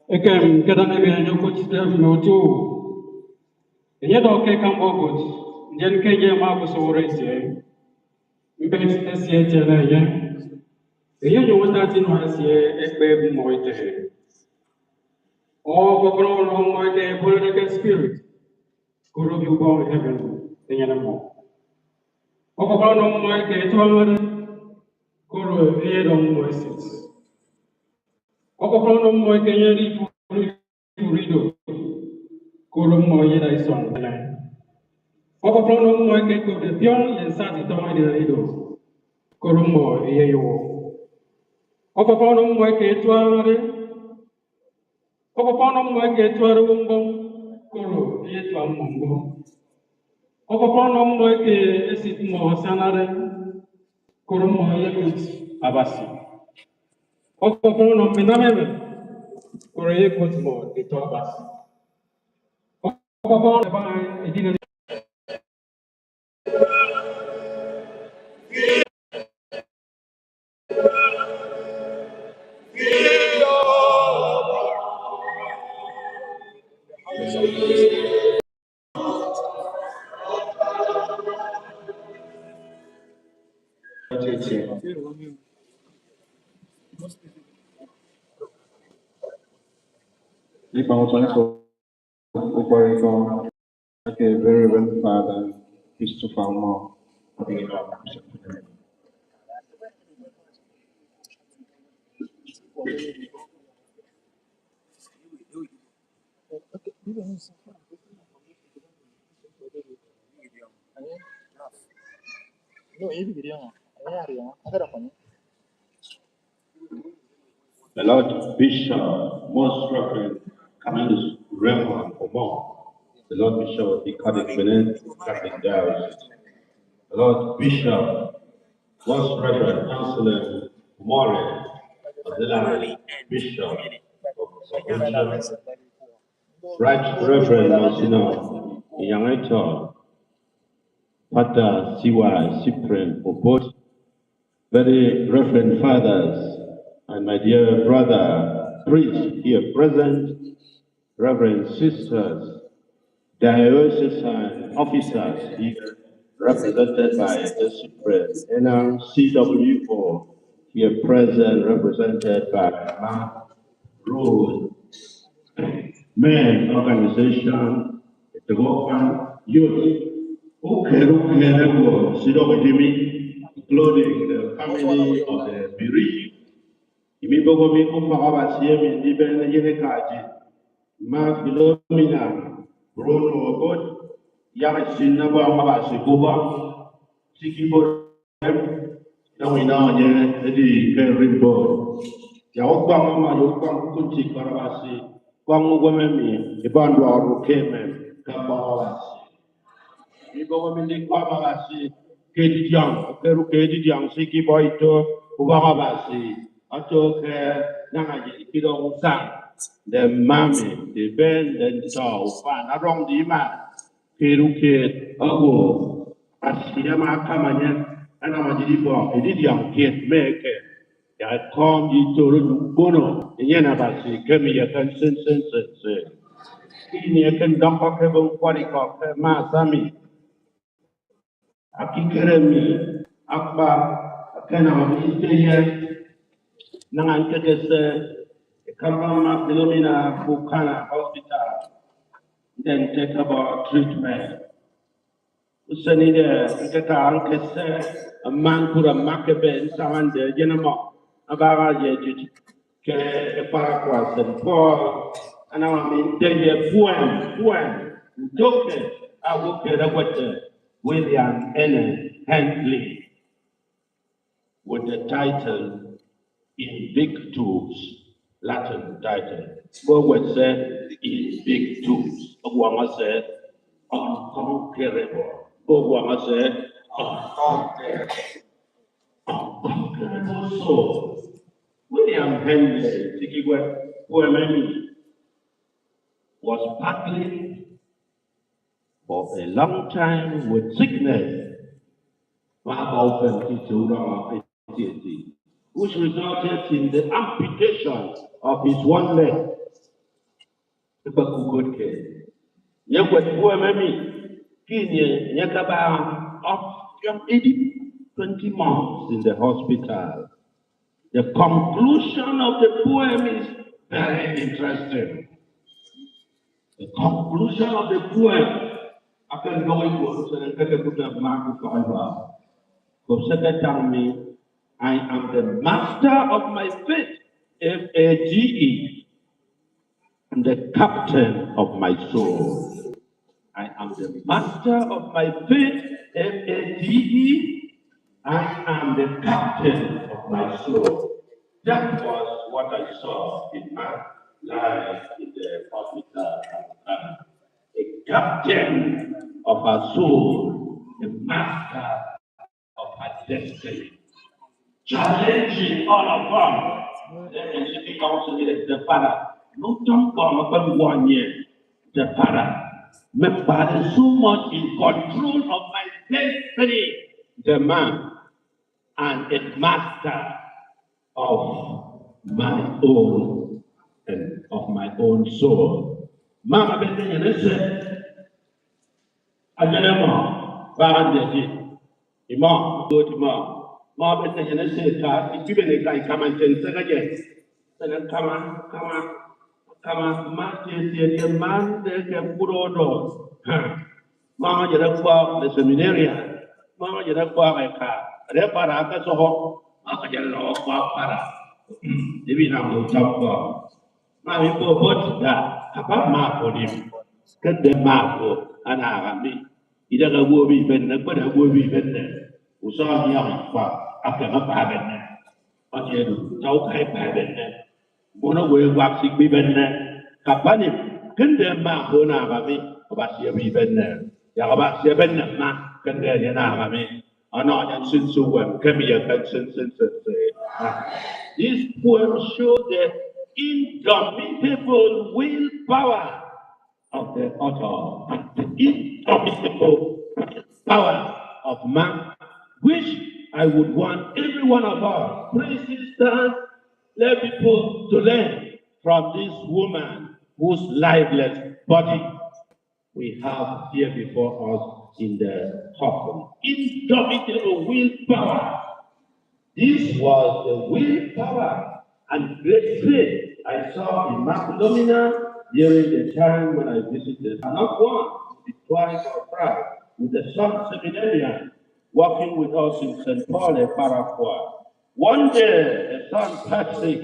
Ekem kadang ebe anyo coach dem motu. Enye do ke kambo coach. Njen ke je ma ko sore je. Mbe esie je na ye. Enye yo wata tin wa sie ekbe mo ite. O ko bro no mo ite political spirit. Kuro bi go heaven. Enye na mo. O ko bro no mo ite to amare. Kuro enye do mo sit. O ko bro no mo ite enye ri rido. Kuro mo ye da ison na. Oko prono mo ke ko de pion le sa ti toma de rido. Kuro mo ye yo. Oko prono mo ke tuare. Oko prono mo ke tuare wumbo. Kuro ye tuam mongo. Oko prono mo ke esit mo sanare. Kuro mo ye kut abasi. Oko prono minameme. Kuro ye kut mo de to abasi. Oko prono ba edina Okay, very well, Father, Christopher Moore. The Lord Bishop, Most Reverend Camillus Raymond Omar, the Lord Bishop of the Cardiff Benin Catholic Diocese, the Lord Bishop, Most Reverend Councillor More, Auxiliary Bishop of Ocean, Right Reverend Monsignor Yangeto, Pater C.Y. Cyprian for both very Reverend Fathers, and my dear brother, priest here present, Reverend Sisters, diocesan officers here represented by the Cyprian, NRCWO here present, represented by Mark Road, Men Organization, the Wokan Youth, including the family of the bereaved. Imibogomi Kupakaba Siemi, Liben Yenekaji, Ma Philomena, Bruno God, Yasinaba Habasikuba, Sikibo, now we know Eddie Kerry Boy. Yao Kwang Mayo Kwang Kunchi Karawasi, Kwang Womemi, Iban Waru Kemen, Kabawasi. Ibo Womini Kwamawasi, Kedi Young, Peru Kedi Young, Siki Boito, Uwamawasi, Atoke, Nangaji, Kidong Sang, the Mami, the Ben, the Tau, Fan, Arong Dima, Peru Kid, Ago, Asiyama Kamanya, and Amadibo, Edid Young Kid, make it. I come you to the Bono, and Yanabasi, Kemi, a consensus. Ini akan dampak kebun kualitas masami. Akikeremi, akba, akan amistenya, nangan kekese, kamama Philomena Bukana Hospital, then take about treatment. Usani de keka angkese, a man pura makebe samande jenama, abara yeji ke parakwas and Paul, and I mean, they poem, toke, I will get a William N. Henley with the title Invictus, Latin title. What would say Invictus? One said unconquerable. One said unconquerable soul. William Henley, poem was battling for a long time with sickness, which resulted in the amputation of his one leg. Of 20 months in the hospital. The conclusion of the poem is very interesting. The conclusion of the poem, I can go into it. I am the master of my fate, F-A-G-E, and the captain of my soul. I am the master of my fate, F-A-G-E. I am the captain of my soul. That was what I saw in my life in the hospital. A captain of our soul, a master of our destiny, challenging all of us. And sitting also the Father. No time for 1 year. The Father. My Father is so much in control of my destiny. The man and a master of my own and of my own soul. Mama Bethany said, Ajanama, Barandeji, Imam, go to Imam. Mama Bethany said, if you been a guy, come and tell again. Then come on, Master, man, they can put on doors. Mama Jadakwa, the seminarian, Mama Jadakwa, my car. Repara ka soho maka jalo kwa para dibi na mo chapwa ma mi po bot da apa ma po dim kede ma po ana ga mi ida ga wo bi ben na ko da wo bi ben na uso ni ya kwa aka ma pa ben na o je du tau kai pa ben na mo no we wa si bi ben na kapani kede ma po na ga mi ba si bi ben na ya ba si ben na ma kede ya na ga mi. This poem shows the indomitable willpower of the author, the indomitable power of man, which I would want every one of us, sisters, let people to learn from this woman whose lifeless body we have here before us in the coffin. Indomitable willpower. This was the willpower and great faith I saw in Philomena during the time when I visited. And not once, but twice or thrice, with the son seminarian working with us in St. Paul and Paraguay. One day, the son Patrick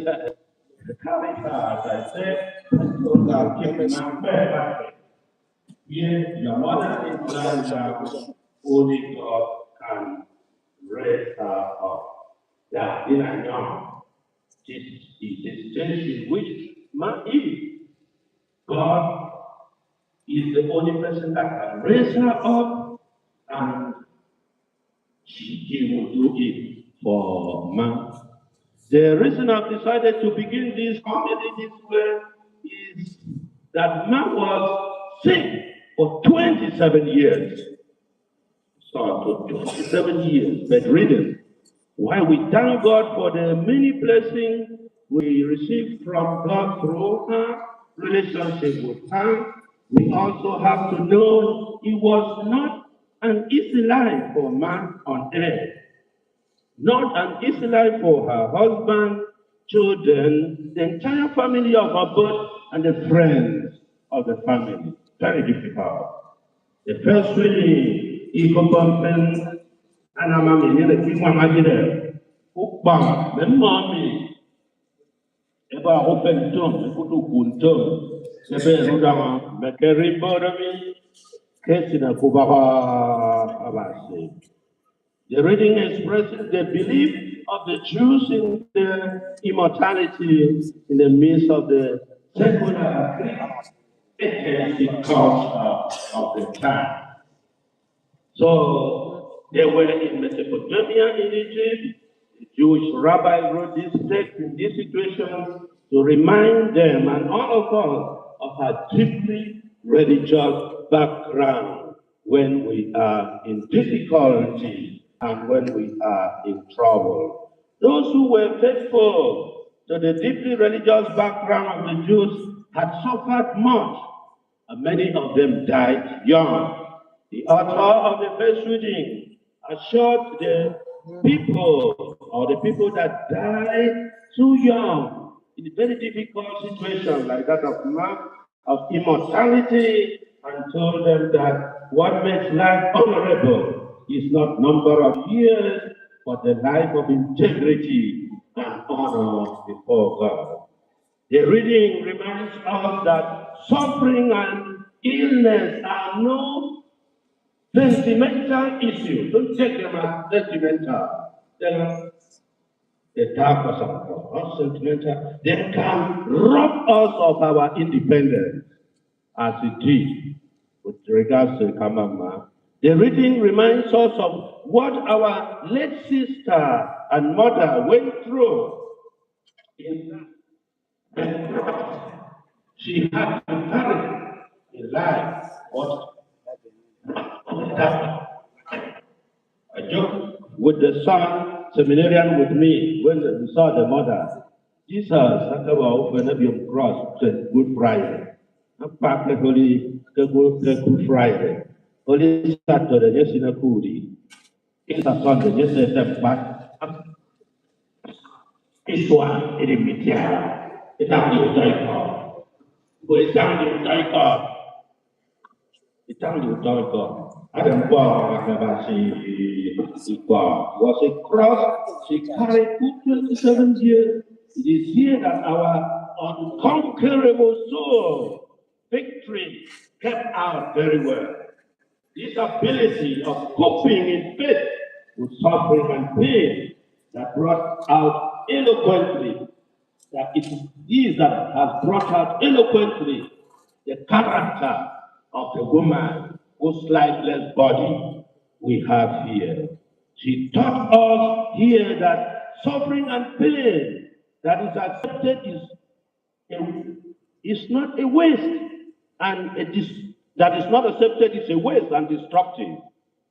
carried her, as I said, and told her, keep in my here, your mother is blind, only God can raise her up. Yeah, in a young. This is a stage in which man is. God is the only person that can raise her up, and he will do it for man. The reason I've decided to begin this comedy this way is that man was sick for 27 years. So, for 27 years, bedridden. While we thank God for the many blessings we received from God through her relationship with her, we also have to know it was not an easy life for man on earth. Not an easy life for her husband, children, the entire family of her birth, and the friends of the family. Very difficult. The first reading, Iko Bumpin, and I'm in the King Mamadi, Ukbam, the mommy, about open tongue, Kutu Kuntum, the Berudama, Makari Bodami, Kesina Kubaha Abasi. The reading expresses the belief of the Jews in the immortality in the midst of the secular atheistic culture of the time. So they were in Mesopotamia, in Egypt. The Jewish rabbi wrote this text in this situation to remind them and all of us of our deeply religious background when we are in difficulty and when we are in trouble. Those who were faithful to the deeply religious background of the Jews had suffered much, and many of them died young. The author of the first reading assured the people, or the people that died too young, in a very difficult situation like that of man, of immortality, and told them that what makes life honorable is not number of years, but the life of integrity and honor before God. The reading reminds us that suffering and illness are no sentimental issue. Don't take them as sentimental. The dark or something, not sentimental. They can rob us of our independence, as it did with regards to Kamama. The reading reminds us of what our late sister and mother went through in she had to carry a life. What? I joked with the son, seminarian with me, when we saw the mother. Jesus, talk about Venebium Cross, Good Friday. I'm back the Holy Good Friday. Holy Saturday, yes, in a coolie. It's a Sunday, yes, a back. It's one, it is Mitia. It's a new type. It's a new type. Adam was a cross she carried for 27 years. It is here that our unconquerable soul victory kept out very well. This ability of coping in faith with suffering and pain that brought out eloquently, that it is this that has brought out eloquently the character of the woman whose lifeless body we have here. She taught us here that suffering and pain that is accepted is not a waste, and that is not accepted is a waste and destructive.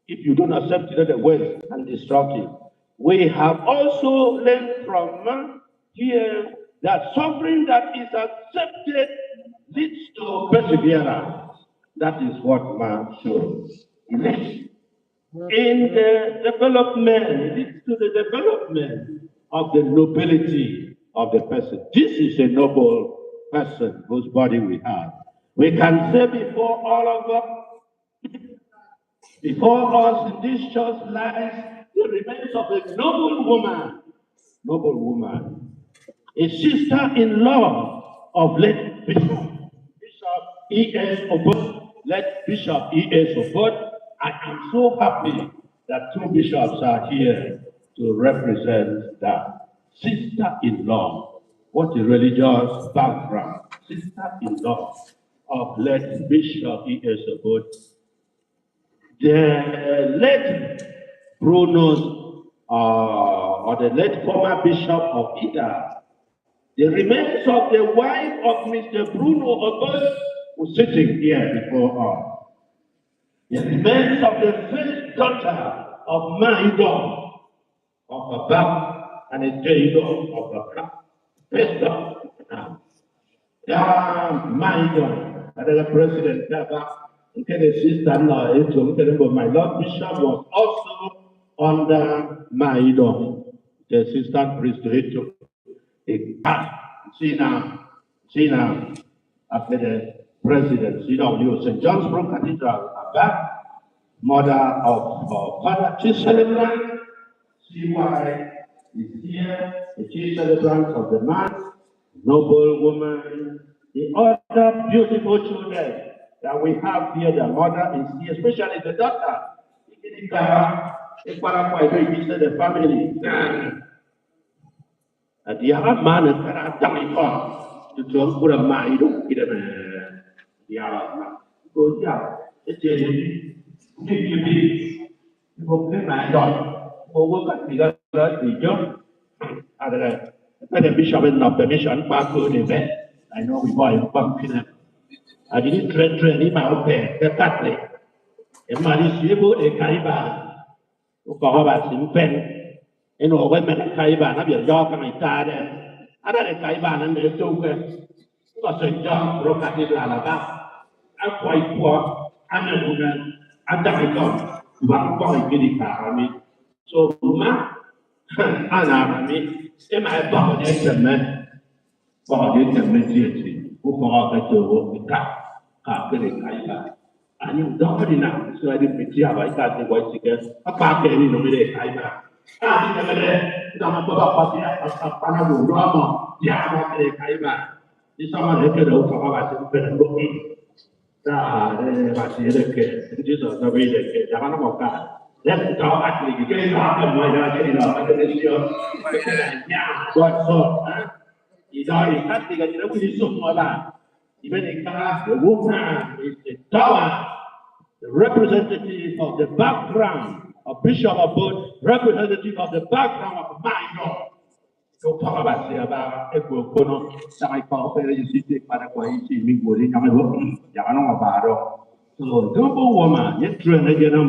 If you don't accept it, it's a waste and destructive. We have also learned from here that suffering that is accepted leads to perseverance. That is what man shows. In the development, it leads to the development of the nobility of the person. This is a noble person whose body we have. We can say before all of us, before us in this church lies the remains of a noble woman, a sister-in-law of late Bishop E.S. Obot. Let Bishop E.S. Obot. I am so happy that two bishops are here to represent that. sister-in-law. What a religious background. Sister-in-law of late Bishop E.S. Obot. The late Bruno's, or the late former Bishop of Ida, the remains of the wife of Mr. Bruno Obot was sitting here before us. The remains of the first daughter of Maidon, of Abba, and a Jadon of Abba. First daughter. Maidon, the president, the sister-in-law, my Lord Bishop was also under Maidon, the assistant priest to see now, after the presidency of St. John's Pro Cathedral, Abba, mother of Father Chief Celebrant, CY is here, the Chief Celebrant of the month, noble woman, the other beautiful children that we have here, the mother is here, especially the daughter. The family. At the other man, to put a mind on the other. Go down. It's a my dog. Over at the job. The bishop is not permission, but good event. I know we buy a pumpkin. I didn't train him out there, the Catholic. A man is able a Kaiba. Who call about him pen. And all women at Kaiba, have your dog and my dad. Other than Kaiba and the Joker. Got St. John, Pro Cathedral, I'm quite poor. I'm a woman. I'm done. One point getting car. So, ma, Anna, me, in my body, a man. Body, a man, who for the car, getting Kaiba. And you don't know, so I didn't be here. I got the voice again. A park in the middle, Kaiba. I didn't know about a panel, Rama, Yama, Kaiba. This someone who could also have a better looking. Jesus, the way they get of God. Let's talk actually. You can't talk about my getting up. What so? He's already cutting it. You know, we so much. Even in class, the woman is the tower, the representative of the background of Bishop Obot, representative of the background of Maidon. So talk about say about Equono, Samaiko, Felicity, Paraguay, Mingoli, Yamano Baro. So, double woman, yet train a general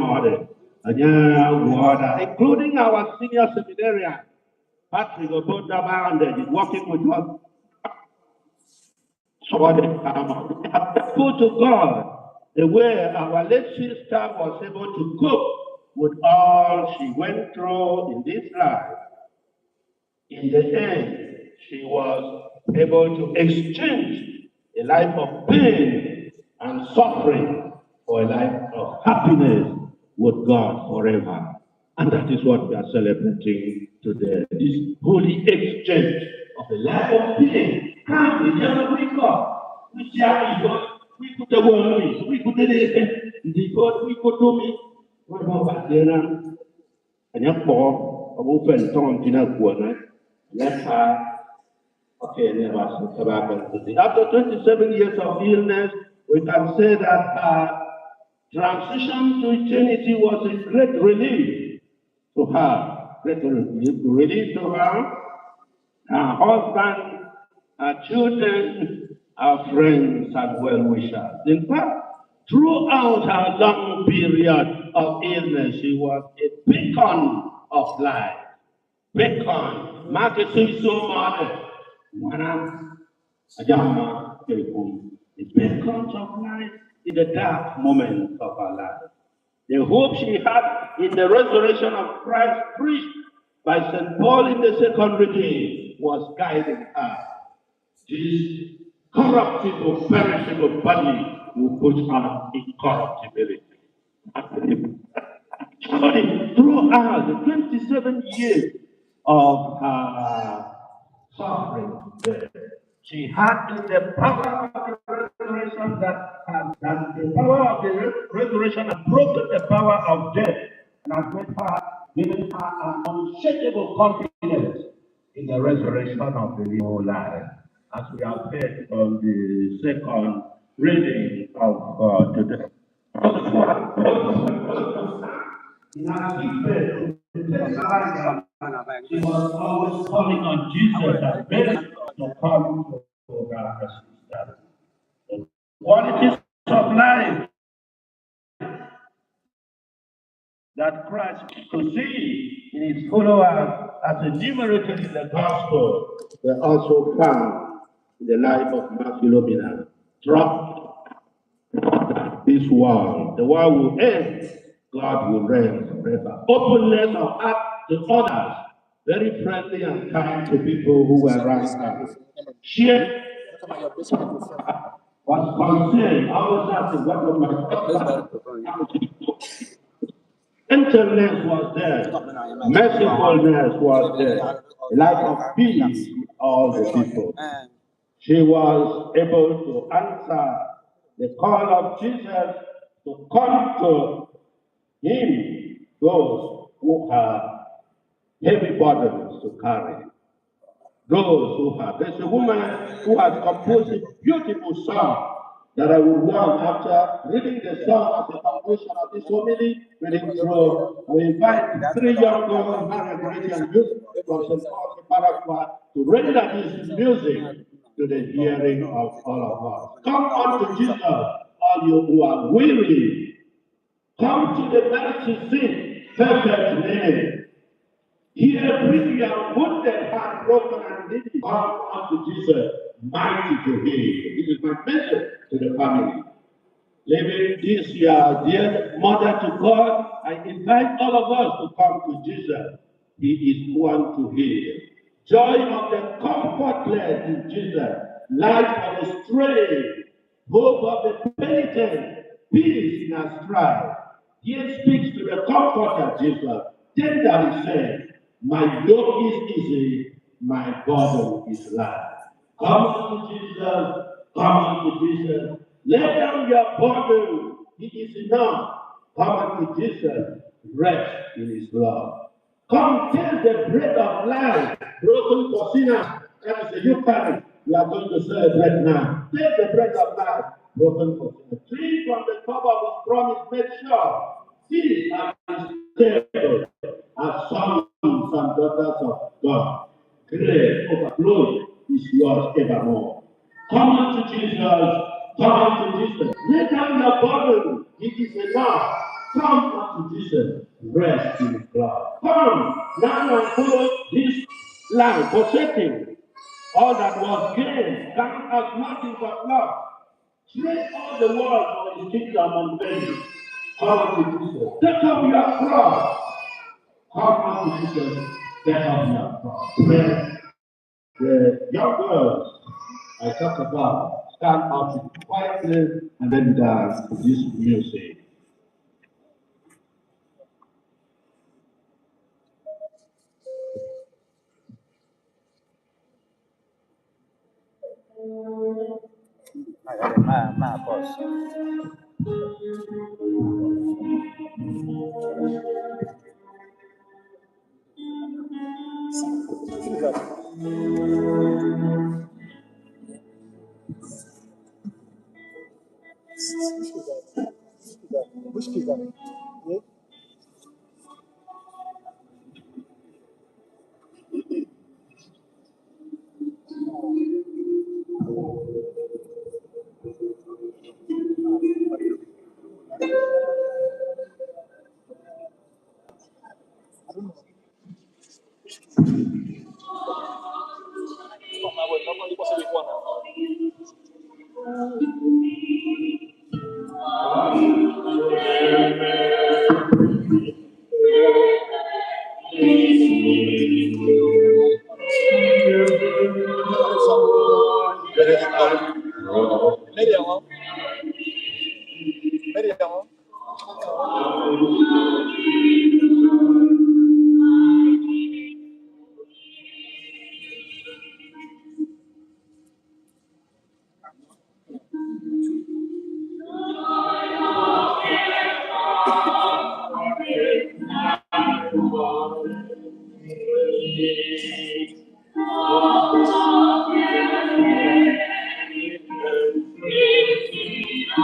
mother, including our senior seminarian, Patrick Obot Daband, is working with us. So, thankful to God, the way our late sister was able to cope with all she went through in this life. In the end, she was able to exchange a life of pain and suffering for a life of happiness with God forever. And that is what we are celebrating today. This holy exchange of a life of pain. Come, we never wake up. We share God. We could have won me. We could have the God. We could do me. What about Diana? And your poor, a woman, Tom, Tina, let her. Okay, after 27 years of illness, we can say that her transition to eternity was a great relief to her. Great relief to her husband, our children, our friends, and well-wishers. In fact, throughout her long period of illness, she was a beacon of life. Beacon, marketing so much. The beacons of life in the dark moments of her life. The hope she had in the resurrection of Christ preached by St. Paul in the second reading was guiding her. This corruptible, perishable body will put on incorruptibility. Throughout the 27 years of her suffering there, she had the power of the resurrection that the power of the resurrection had broken the power of death and has made her, given her an unshakable confidence in in the resurrection of the new life, as we have heard on the second reading of today. In our sickness, she was always calling on Jesus and begging to come to her sister. The qualities of life that Christ could see in his followers as enumerated in the gospel were also found in the life of Philomena. Drop this world. The world will end. God will reign forever. Openness of heart to others. Very friendly and kind to people who were around her. Share was concerned. Always asking what was my gentleness was there, mercifulness was there, a life of peace with all the people. She was able to answer the call of Jesus to come to him, those who have heavy burdens to carry. Those who have. There's a woman who has composed a beautiful song that I would want, after reading the song as the foundation of this homily, reading through, we invite 3 young girls, Margaret and youth from St. Paul's Paraguay, to render this music to the hearing of all of us. Come unto Jesus, all you who are weary. Come to the mercy seat, perfect name. Here, bring your wounded heart, broken and needy. Come unto Jesus, mighty to heal. This is my message to the family. Living this year, dear Mother to God, I invite all of us to come to Jesus. He is one to heal. Joy of the comfortless in Jesus. Light for the strayed. Hope of the penitent. Peace in our strife. Here speaks to the comforter, Jesus. Tenderly said, my yoke is easy, my burden is light. Come unto Jesus, come unto Jesus. Lay down your burden, it is enough. Come unto Jesus, rest in his love. Come taste the bread of life, broken for sinners. That is the Eucharist we are going to celebrate now. Taste the bread of life, broken for sinners. Drink from the cup of his promise, make sure. Sit at his table as sons and daughters of God. Grace overflowing is yours evermore. Come unto Jesus, come unto Jesus. Lay down your burden, it is enough. Come unto Jesus, rest in his blood. Come now and follow this life, forsaking all that was gained, count as nothing but love. Trade all the world for his kingdom and fame. Come unto Jesus. Take up your cross. Come unto Jesus. Take up your cross. Pray. The young girls I talked about stand up quietly and then dance to this music.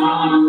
Father,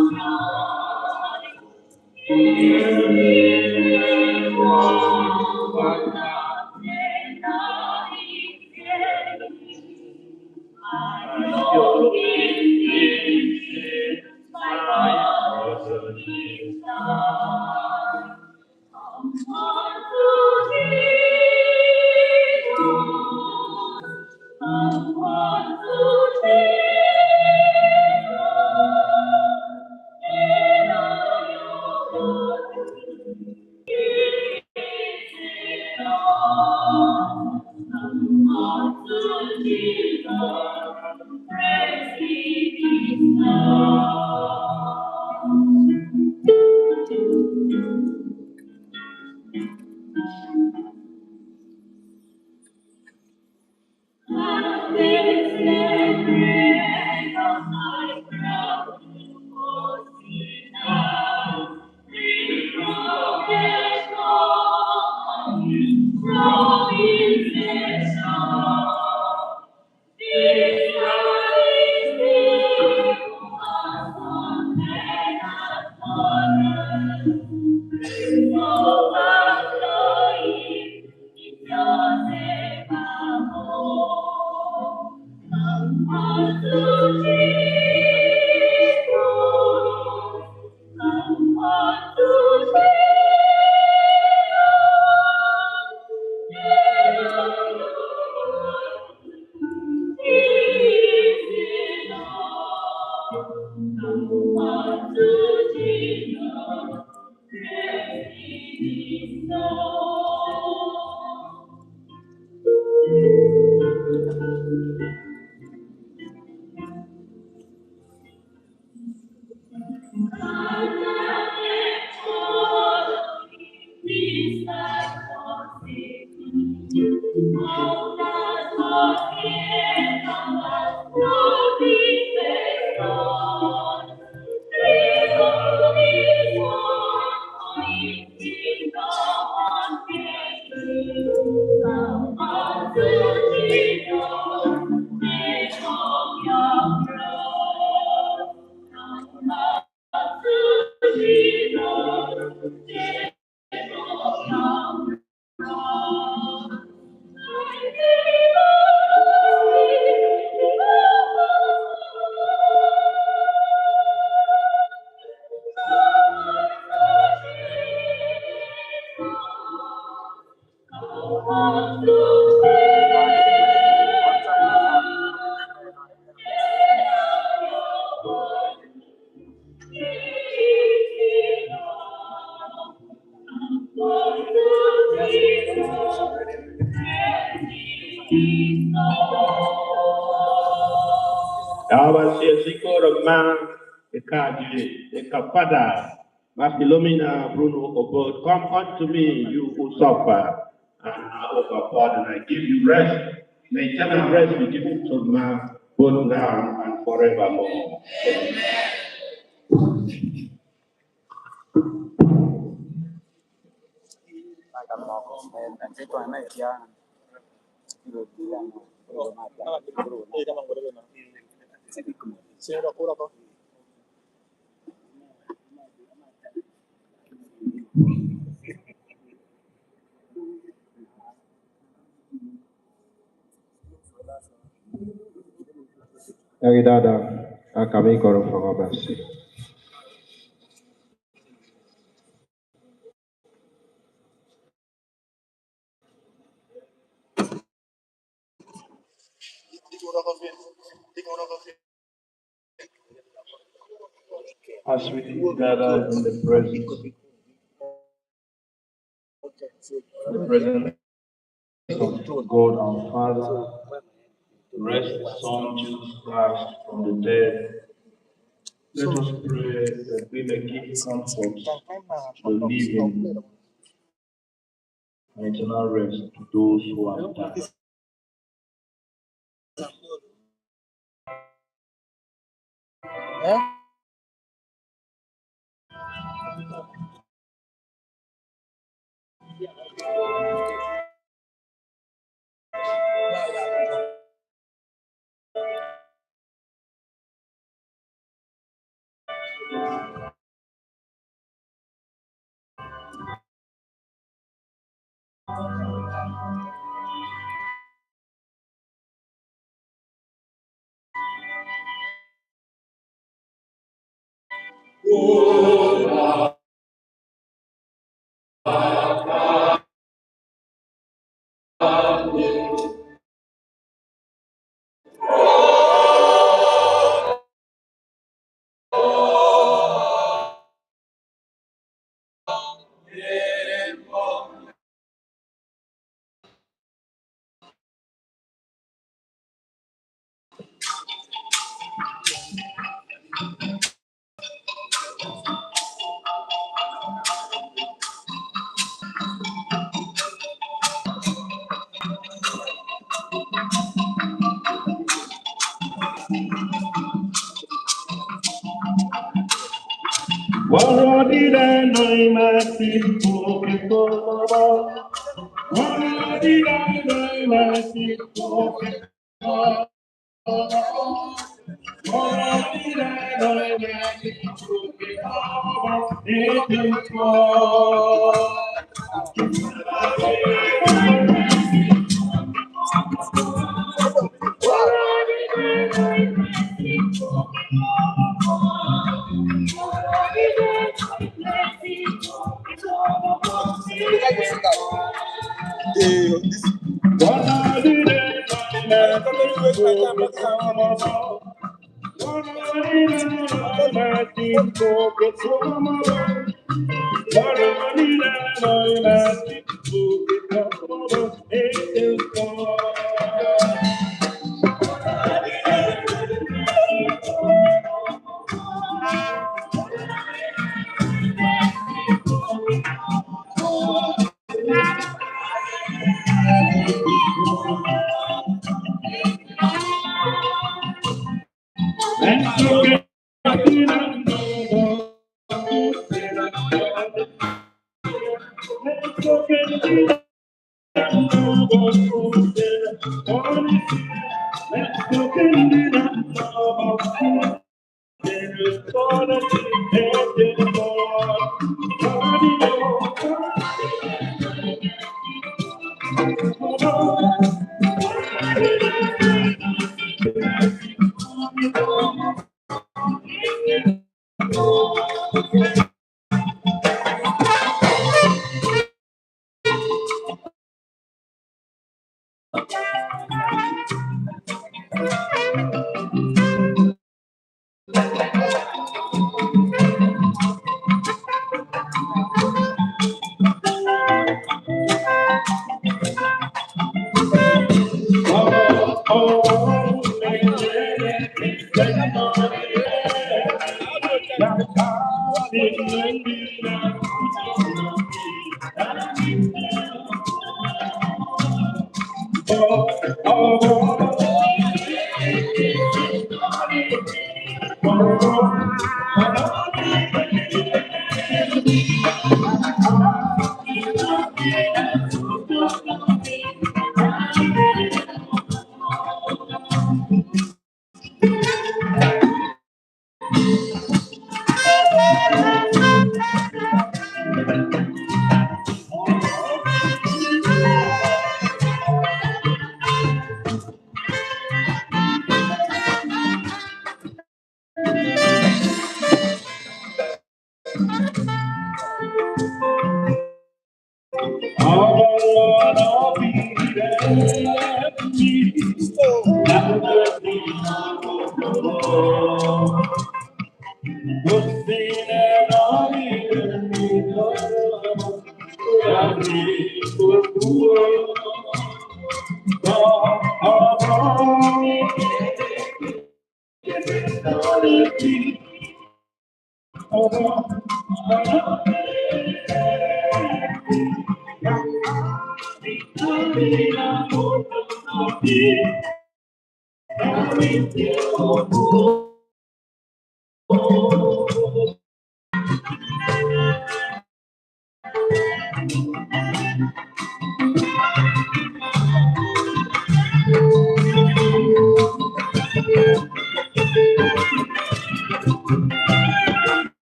Philomena, Bruno, Obod, come unto me, you who suffer and are overburdened, and I give you rest. May eternal rest be given to man both now and forevermore. Dada, kami koro fangabasi. As we gather in the presence of God our Father, rest His Son Jesus Christ from the dead, let us pray that we may give comfort to the living and eternal rest to those who have died.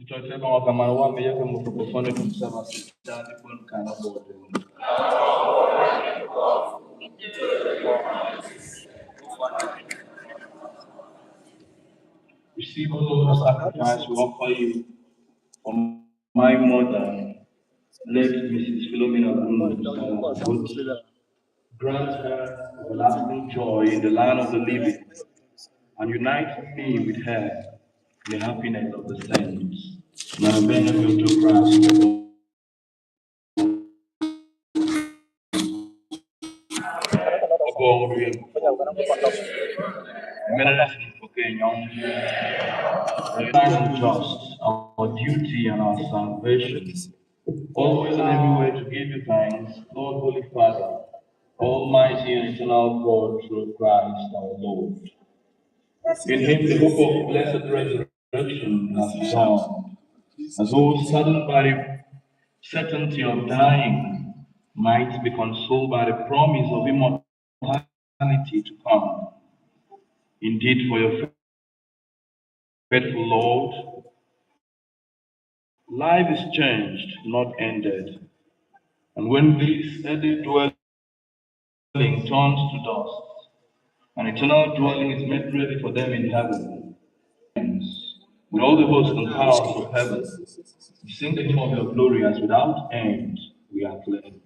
Church kama kama wa me yake microphone kusema sitani kun kana board. Receive, O Lord, a sacrifice we offer you for my mother, late Mrs. Philomena Good. Grant her everlasting joy in the land of the living, and unite me with her in the happiness of the saints. Now, benefit to Christ. Just our duty and our salvation, always and everywhere to give you thanks, Lord, Holy Father, Almighty and eternal God, through Christ our Lord. In him the hope of blessed resurrection has dawned, as those saddened by the certainty of dying might be consoled by the promise of immortality to come. Indeed, for your faithful Lord, life is changed, not ended. And when this earthly dwelling turns to dust, an eternal dwelling is made ready for them in heaven. With all the hosts and powers of heaven, we sing the hymn of your glory as without end we acclaim.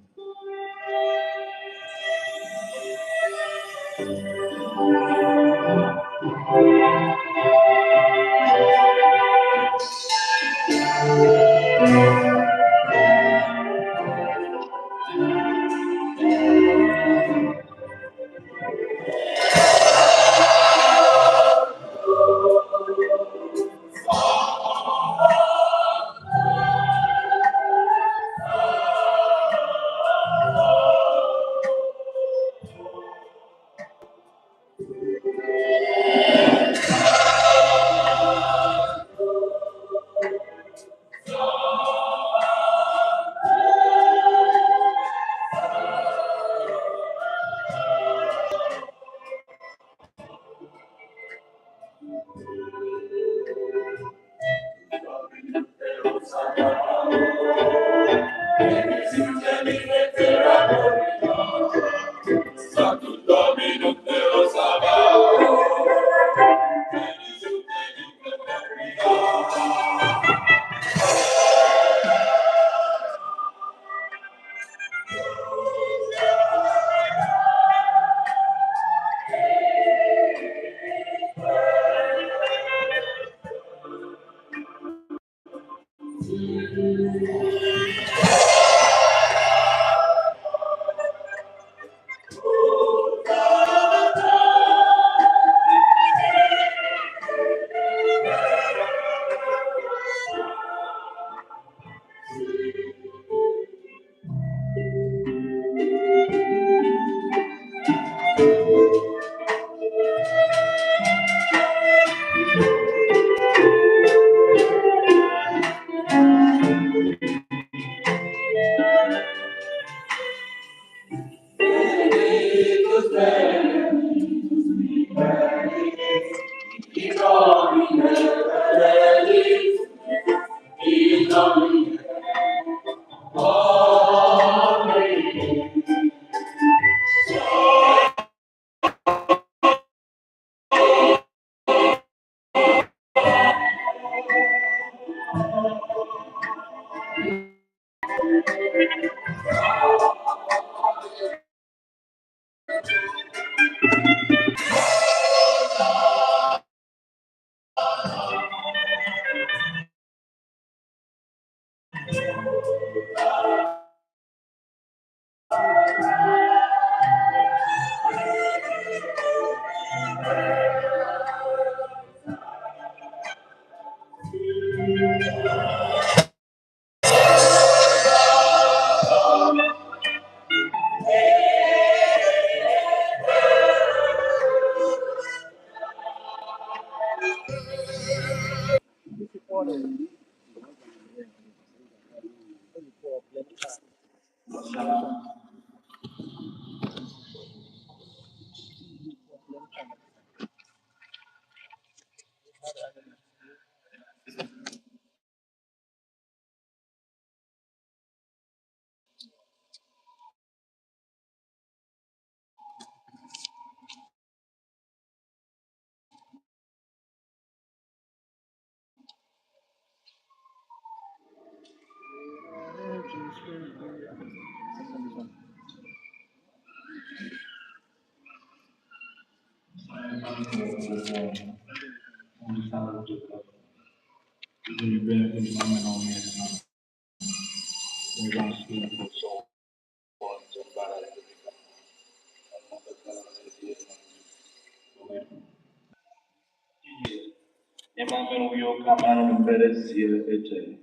Emmanuel Uyo Kamano Beresia Ete.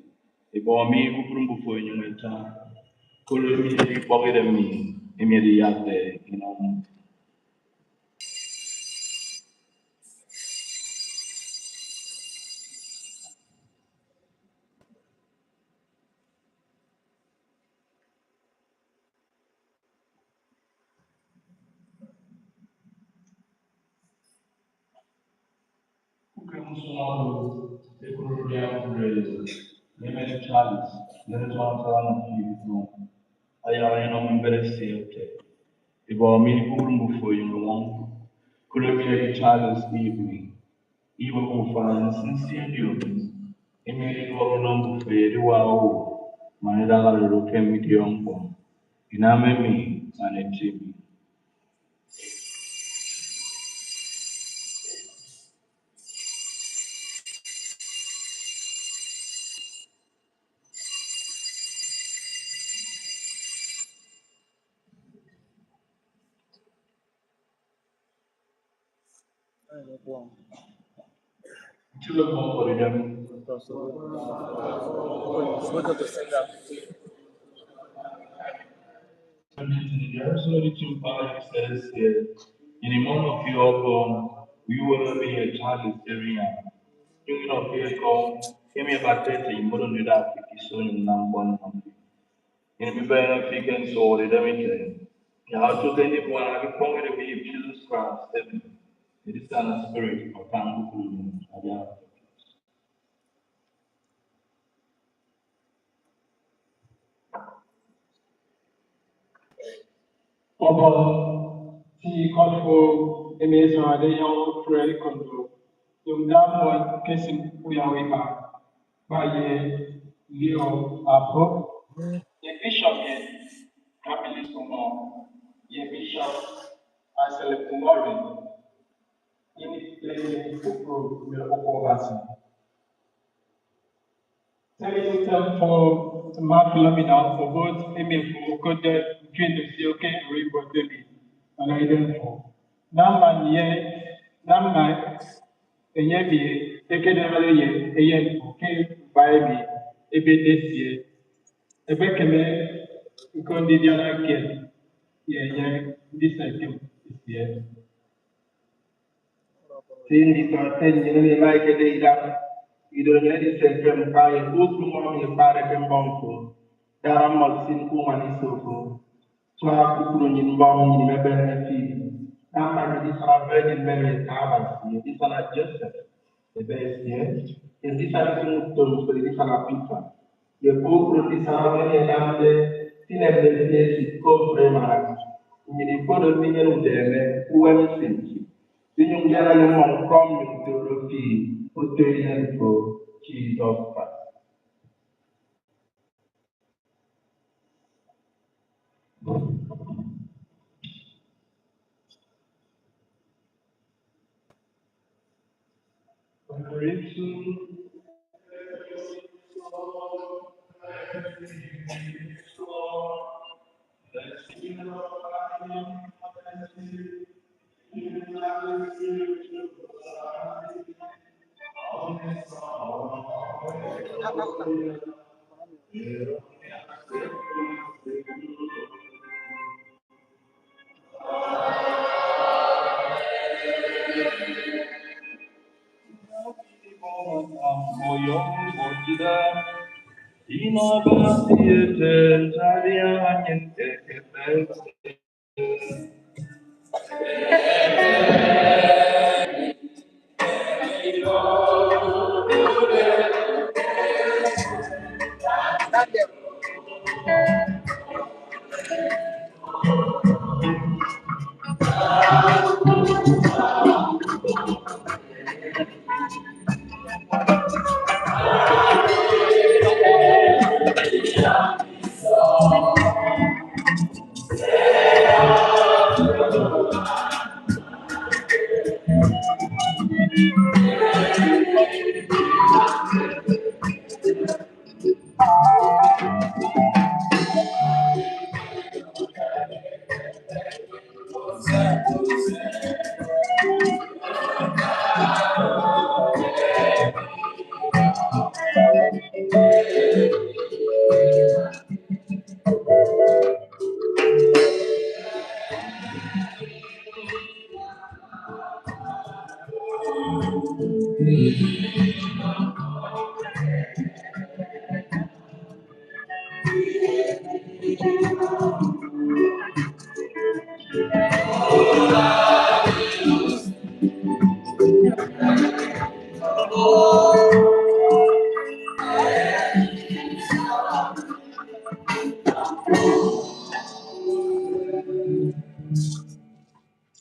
Ibomi Kuprumbu for Yumeta. Kulumi Pogidemi, Emiriate, you know. Solo, e corriamo preso, le mele Charles, le ritornano più, ayara non interessate, e mi curmo foi no long, corriamo Charles evening, iba com fans sincero, e me ricordo non buffet, wow, ma ne dava le roche mi tionco, iname mi, ma ne tibi. Tu le prends pour les dames. Absolutely two parties says here, in a month of your home, we will be a child area. You know, here come, give me about 30, you wouldn't do that if you saw him now one month. In a better figure, so let me tell you. Now, to anyone, I will come with Jesus Christ, it is an spirit of thankful. Obo ti kɔfo emezo ade yawo fure kondo. Yomdamo kesim uyawe ba ye leo apo. Ye bishop ye kamili sumo. Ye bishop asele kumori. Ini le fukro me oko basi. Tell for Mark Lamina for both email for code between the COK and report daily. And I don't know. Naman ye, Naman, a yebi, a kedamale, a yen, okay, by me, a bit this year. A bekame, you can't do the other again. Yeah, this I think is here. Sindi paten yene like a day that either lady said from fire, who come on fire can bomb. Daram sin kumani soko. Twa kukuru nyin bomb in the benefit. Nama this are virgin Mary Tabas, this are Joseph, the best here. In this are some terms for this are pizza. The poor this are many lambde, tinem the place co premara. In the photo million of them, who am since. Yung jara yung mga from yung theology, uterian for Jesus Christ.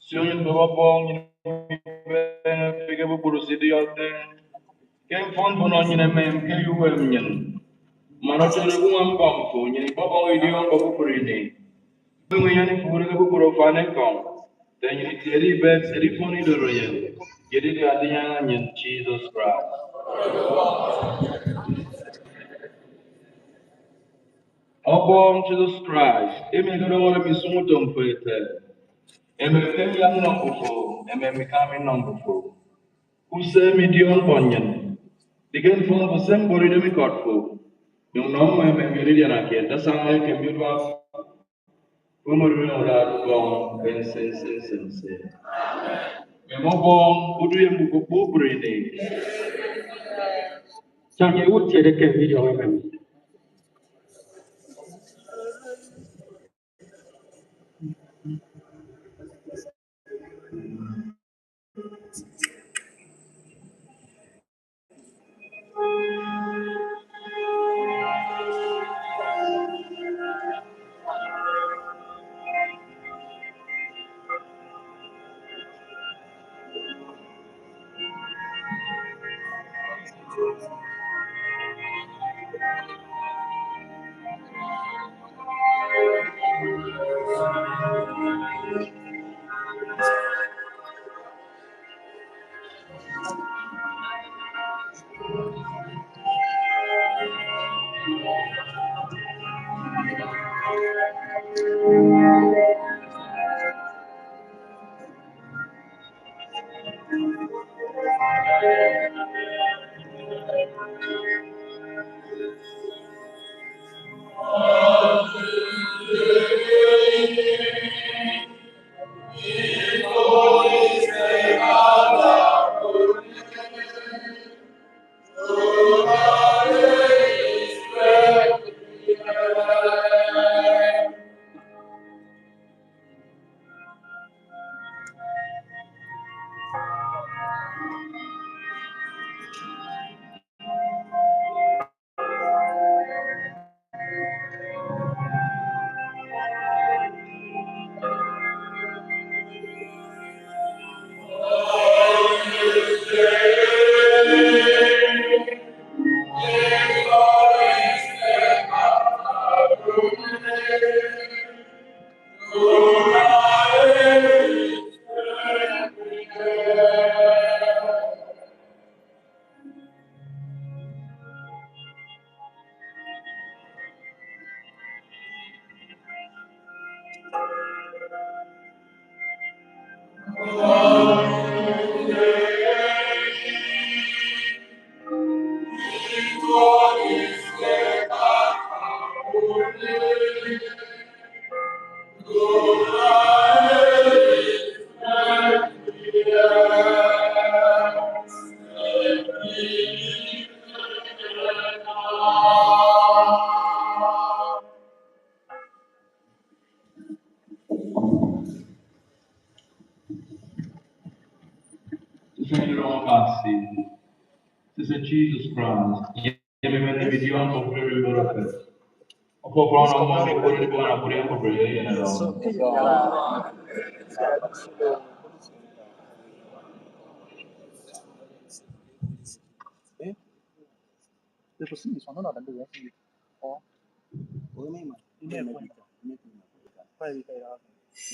Siyon baba bong fige bu buru sidi yote. Ken fon bono nyine mem ke yuwem nyen. Mano tere bu ngam bam fo nyine baba idi on babu buru ni. Bungu yani fure ke bu buru fane kon. Then you teri bet seri foni do royen. Jadi di adinya nyen Jesus Christ. Obom Jesus Christ. Emi gado wala mi sumutom fete. Emi kem yang nombufo. Emi mi kami nombufo. Use mi dion ponyen. Digen fon bu sem bori de mi kotfo. Yung nom me mi ri diana ke. Da sama ke mi dwa. Umur ri ora bom ben sen. Me mo bom udu yem bu bu bre ne. Change would take a video of him. This is Jesus Christ. Yemi mene video on for free benefit. Opo brown on money for the one for the for free and all.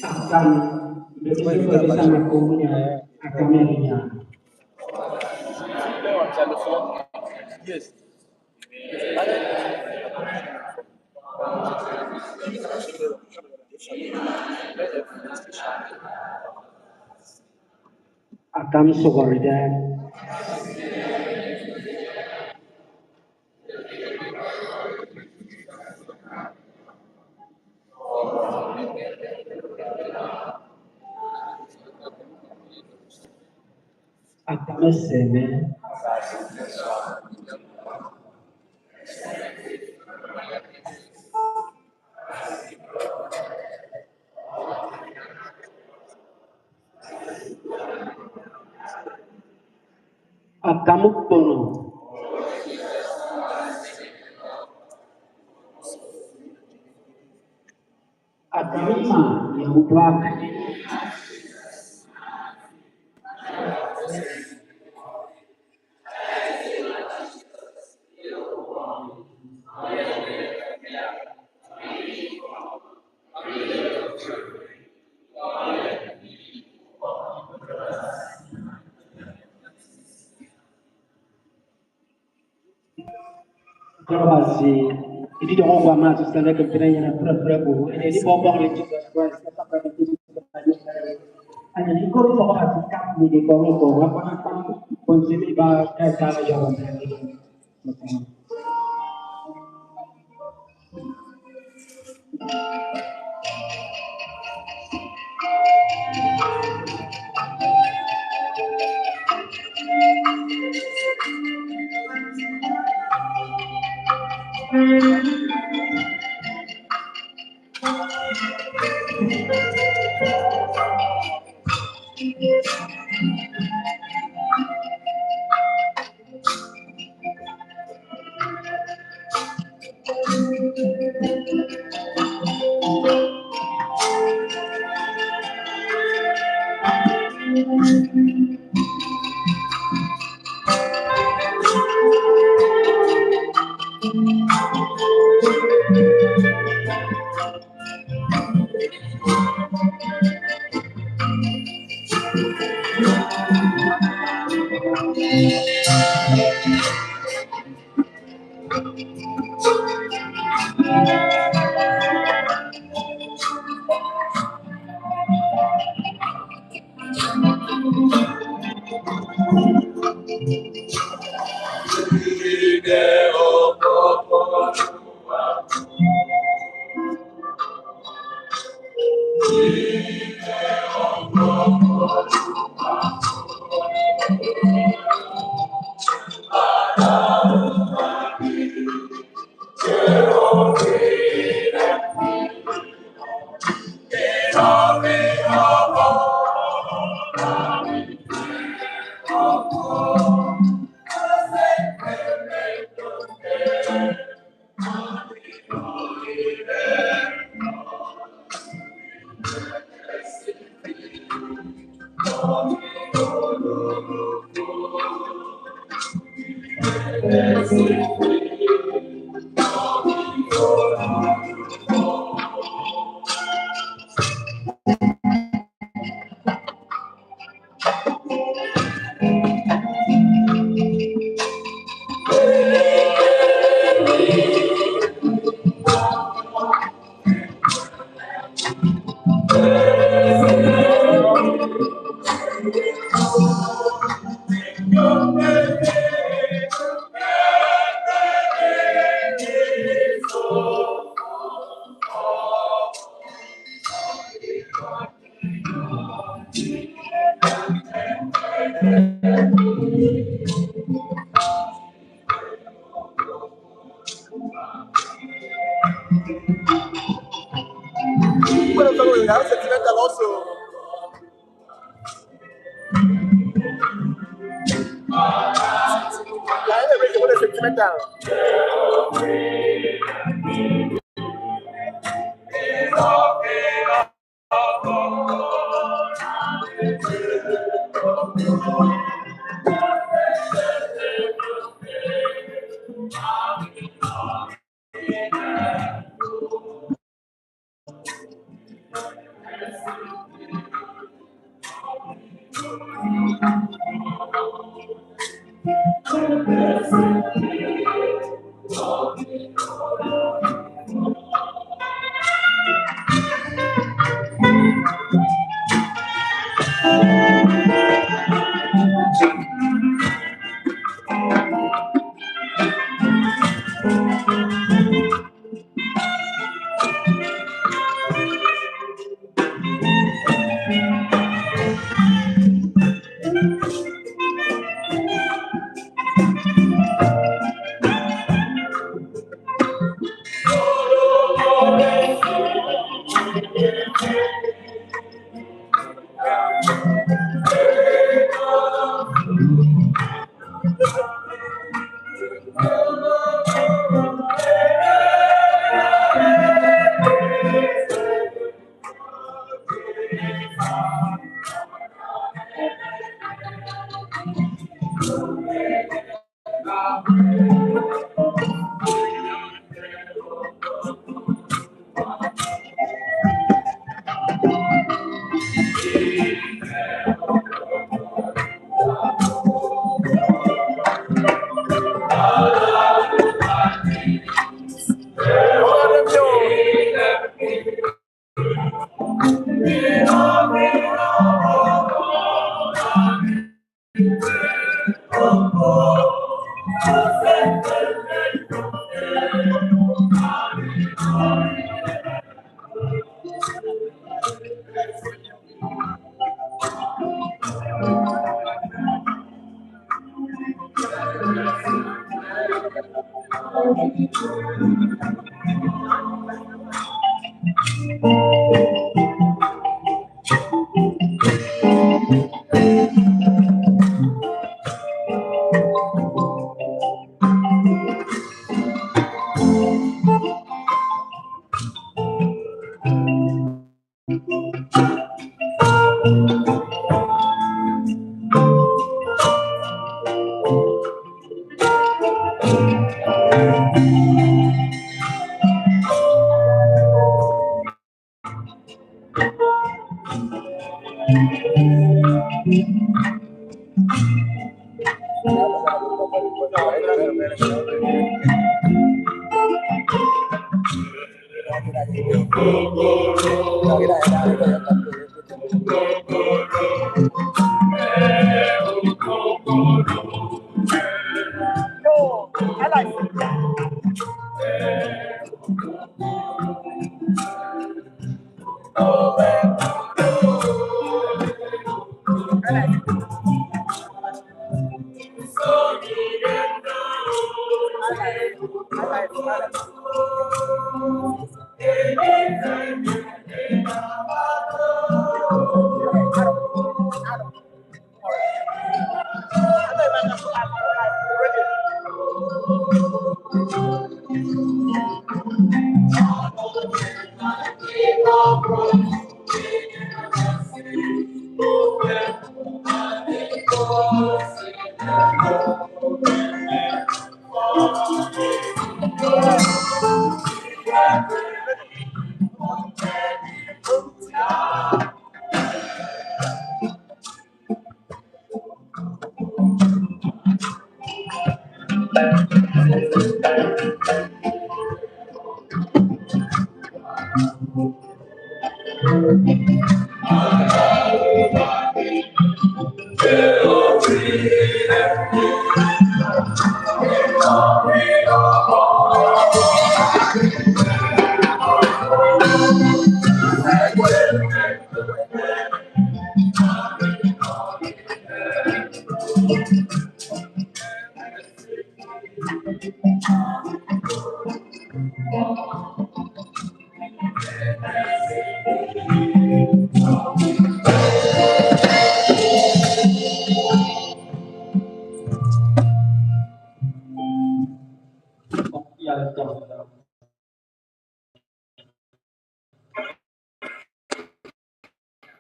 Akan bisa makunya akan melinya. Yes. Akan sugorida. meseme akamupono akamima ya ubwaka Kerasi ini dong gua masuk sana ke penanya pura-pura bu ini bobong le juga gua tetap ada di hanya di kau itu hati kami di kau itu apa konsumsi bahasa cara jalan Sentimental also. Sentimental.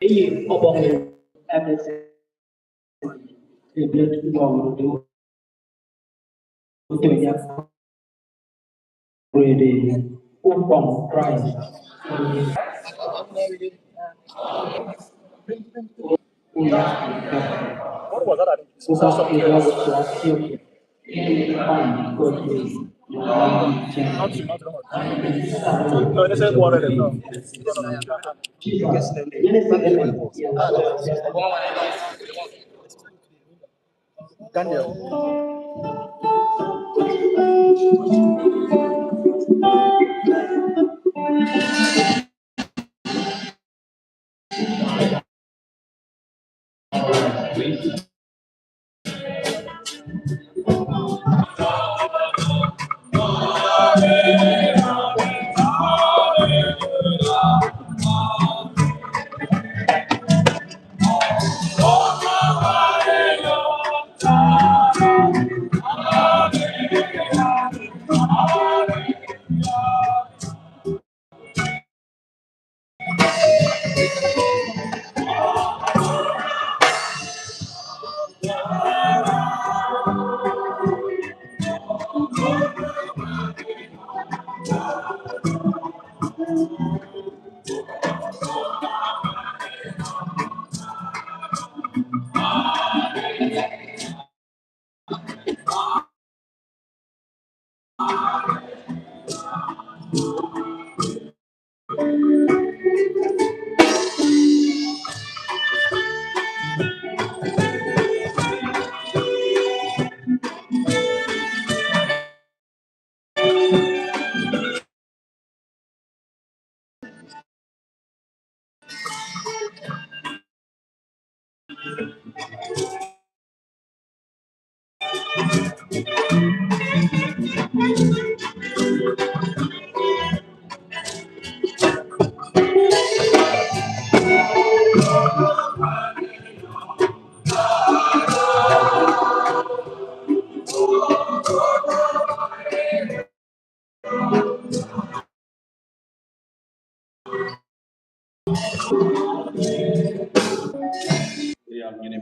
Iyi obong MSC Iblet Bong do ya ready upon Christ. What was that? Susah ila situasi on godly. No, they said water. No.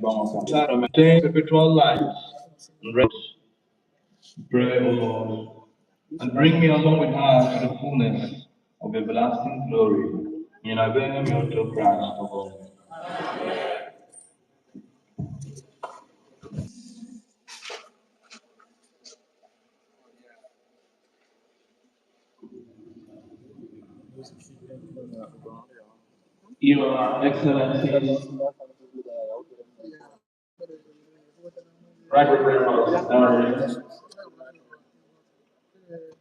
maintain spiritual lives and rest. Pray, O Lord, and bring me along with her to the fullness of everlasting glory. In obeying me to Christ, O God. Your Excellencies, Right Reverend Father,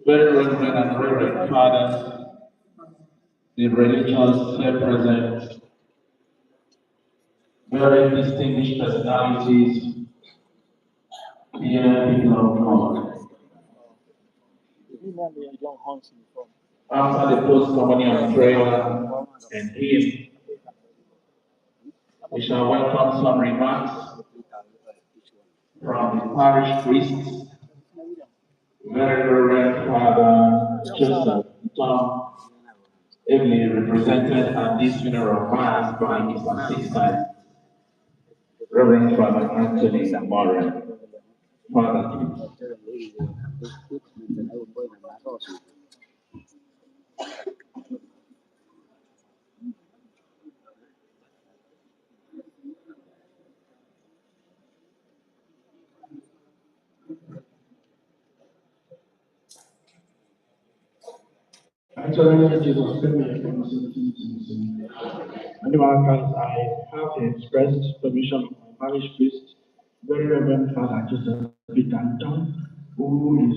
very Reverend and Reverend Fathers, the religious here present, very distinguished personalities, dear people of God. After the post-communion prayer and hymn, we shall welcome some remarks from the parish priest, very Reverend Father Joseph Tom, ably represented at this funeral mass by his assistant, Reverend Father Anthony Moran. Father, please. Excellency Jesus, send me from sin. As I have expressed permission of my parish priest, very Reverend Father Joseph Bitanton, who is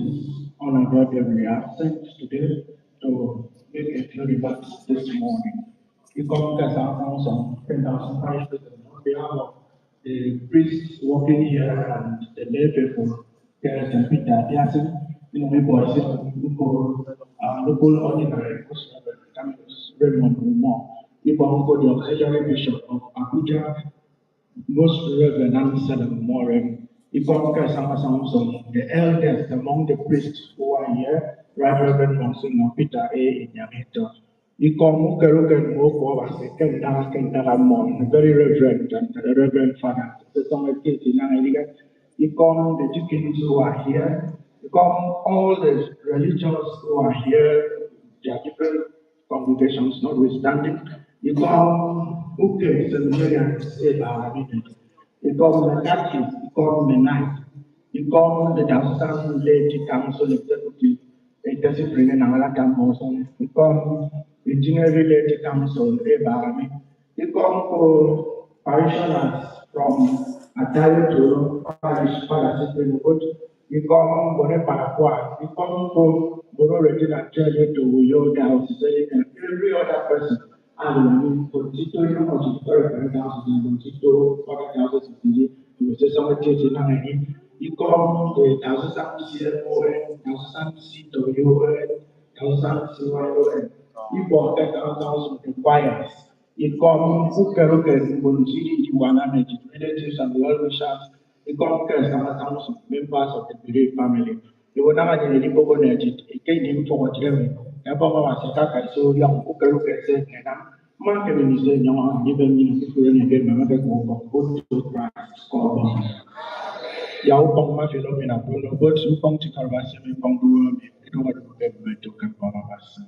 unavoidably absent today, to make a few remarks this morning. We come as our council, parish president, on behalf of the priests working here and the lay people, Gareth and Peter Diasen, in the voice local ordinary Campus Raymond Umar, Ibongo, the auxiliary bishop of Abuja, most Reverend Anselm Moran, Ibonga Samson, the eldest among the priests who are here, Right Reverend Monsignor Peter A. Inyamito. Ikom Keruken Moko was a Kentaramon, very reverend and Reverend Father. Ikom the deacons who are here, Ikom all the religious who are here, their different congregations notwithstanding. Ikom Uke seminarians, Ikom Mekakis, Ikom Menite, Ikom the Diocesan Laity Council Executive. Discipline and Angala Council, become Engineering Laity Council, Ebami, become parishioners from Atayo to Parish Parasipin Wood, become Bone Paraqua, become Boro Regina Church to Yoda, and every other person. And Tito, you know, to the and Tito, other houses to say somebody. You come the thousand CFO, thousand CWO, thousand CYO, you bought that thousand requires. You come who can look at the relatives and well wishers. You come some thousand members of the bereaved family. You will never get any book on it. It came in for what level. Above us, I so young who can look at it. Marketing is a young, given me if we again, my mother go to Christ. Yao Pong ma phenomena Bruno, but you come to Carvasi, you come to me, you know what to get me to come from us.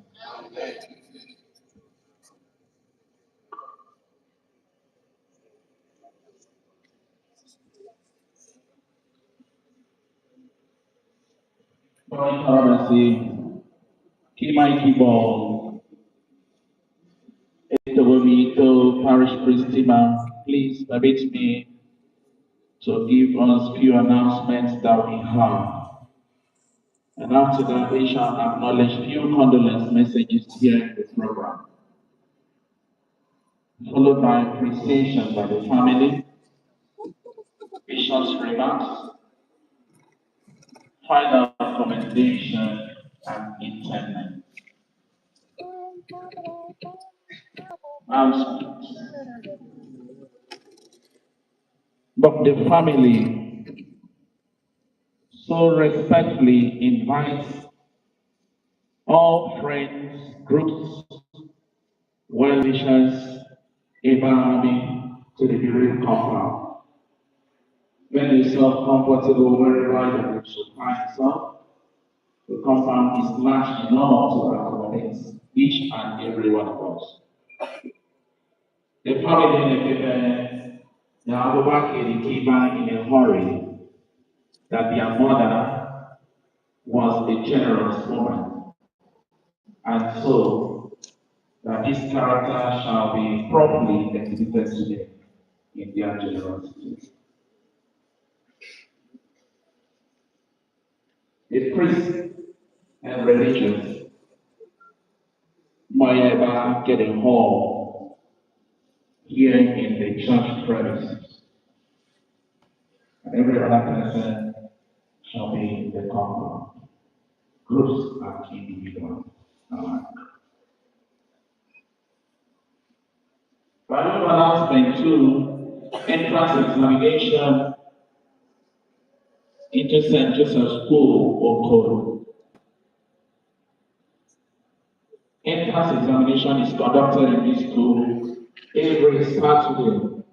Carvasi, Kimai Kibon, Etowomito, Parish Priestima, please permit me to give us few announcements that we have. And after that, we shall acknowledge few condolence messages here in the program, followed by appreciation by the family, Bishop's remarks, final commendation, and interment. But the family so respectfully invites all friends, groups, well-wishers, Ibami to the bereaved couple Make yourself comfortable wherever you should find yourself. The compound is large enough to accommodate each and every one of us. The family in the now go back in a hurry that their mother was a generous woman, and so that this character shall be properly exhibited today in their generosity. The priest and religious might ever get a hall here in the church premises, and every other person shall be in the compound. Groups and individuals alike. Final announcement 2, entrance examination into St. Joseph's School, Okoro. Entrance examination is conducted in this school every Saturday.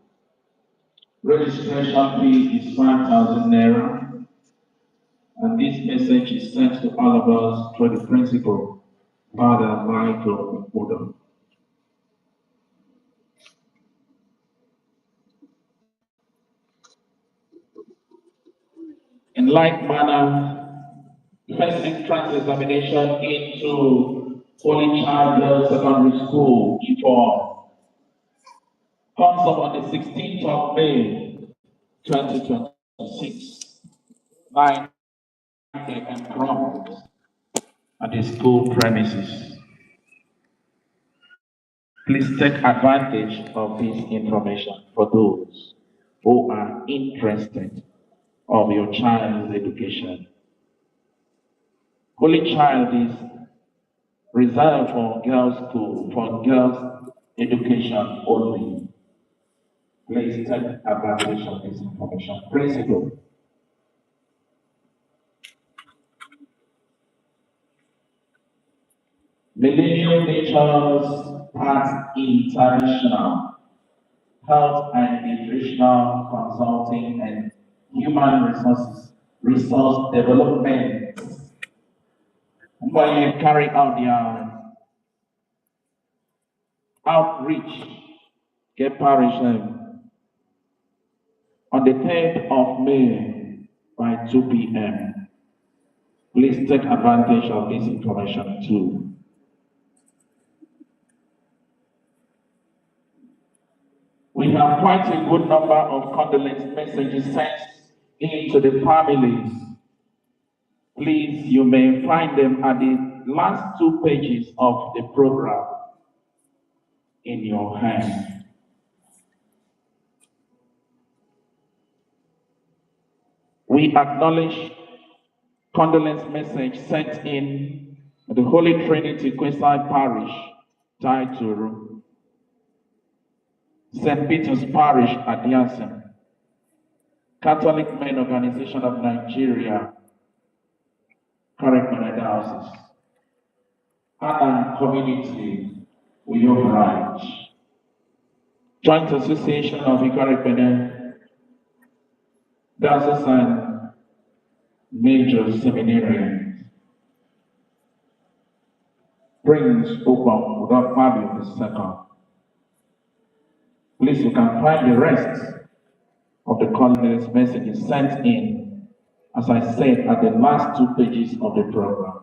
Registration fee is 5,000 naira, and this message is sent to all of us through the principal, Father Michael Odo. In like manner, first entrance examination into Holy Child Girls Secondary School, Ifor, comes up on the 16th of May, 2026, 9 a.m. prompt at the school premises. Please take advantage of this information for those who are interested of your child's education. Holy Child is reserved for girls' school, for girls' education only. Please take advantage of this information. Principal. Millennium Natures Park International, Health and Nutritional Consulting and Human Resource Development. When you carry out their outreach, get parish on the 10th of May by 2 p.m. Please take advantage of this information too. We have quite a good number of condolence messages sent into the families. Please, you may find them at the last 2 pages of the program in your hand. We acknowledge condolence message sent in the Holy Trinity Quayside Parish, Taituru, St. Peter's Parish at Yansen, Catholic Men Organization of Nigeria, Correct Diocese, Adam Community, Uyo Branch, Joint Association of Correct Benin, Diocese and Major Seminarians, Prince Oban without Fabio II. Please, you can find the rest of the condolence messages sent in, as I said, at the last 2 pages of the program.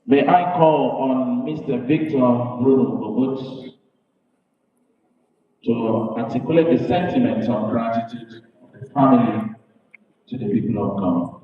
May I call on Mr. Victor Bruno Obut to articulate the sentiments of gratitude of the family to the people of God.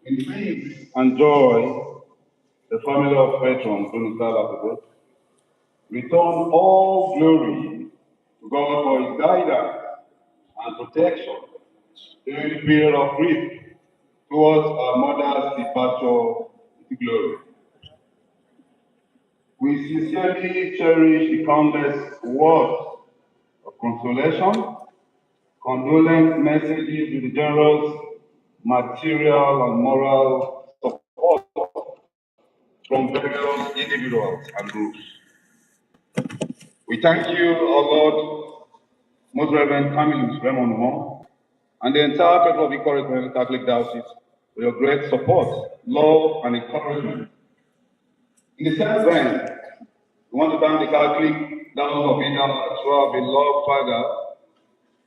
In peace and joy, the family of Petron Bunusala return all glory to God for his guidance and protection during the period of grief towards our mother's departure to glory. We sincerely cherish the countless words of consolation, condolence messages with the generous material and moral support from various individuals and groups. We thank you, our Lord, Most Reverend Camillus Raymond Moore, and the entire people of the Corridor Catholic Diocese for your great support, love, and encouragement. In the same vein, we want to thank the Catholic Diocese of India through our beloved Father,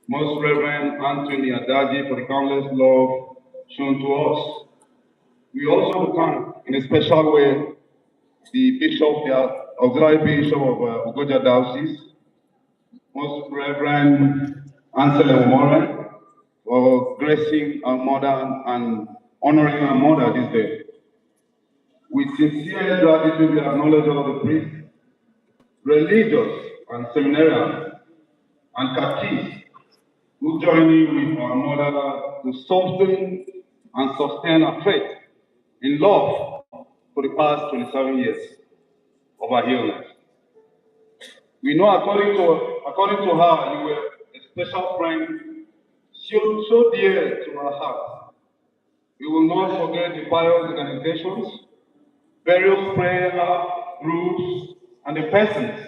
Most Reverend Anthony Adaji, for the countless love shown to us. We also thank, in a special way, the Bishop, the Auxiliary Bishop of Ugoja Diocese, Most Reverend Anselm Omore, for gracing our mother and honoring our mother this day. With sincere gratitude, we acknowledge all the priests, religious and seminarians, and catechists who join in with our mother to soften and sustain our faith in love for the past 27 years of our illness. We know according to her, you were a special friend, so dear to our heart. We will not forget the pious organizations, various prayer groups, and the persons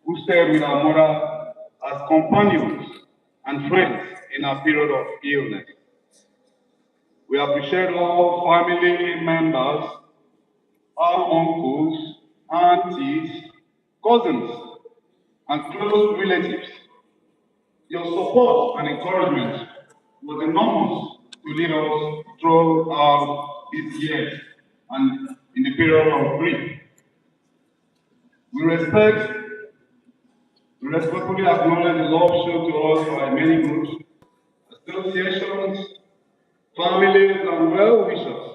who stayed with our mother as companions and friends in our period of illness. We appreciate all family members, our uncles, aunties, cousins, and close relatives. Your support and encouragement was enormous to lead us throughout these years and in the period of grief. We respectfully acknowledge the love shown to us by many groups, associations, families, and well-wishers,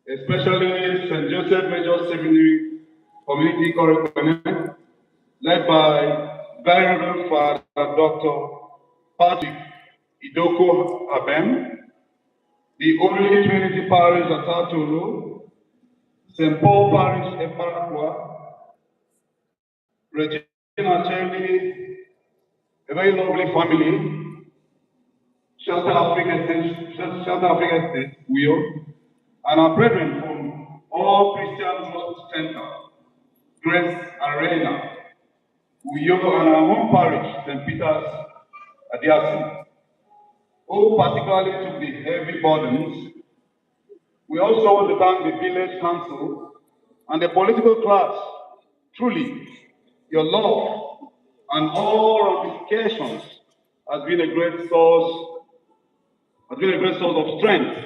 especially St. Joseph Major Seminary Community Correspondent, led by Very Reverend Father Dr. Patrick Idoko Abem, the Holy Trinity Parish at Aturu, St. Paul Parish at Paraqua, Regina Cherny, a very lovely family, Shelter Africa State, Wheel, and our brethren from all Christian Hospital Center, Grace Arena, Uyo, and our home parish, St. Peter's Adiasi, who particularly took the heavy burdens. We also want to thank the village council and the political class. Truly, your love and all ramifications has been a great source of strength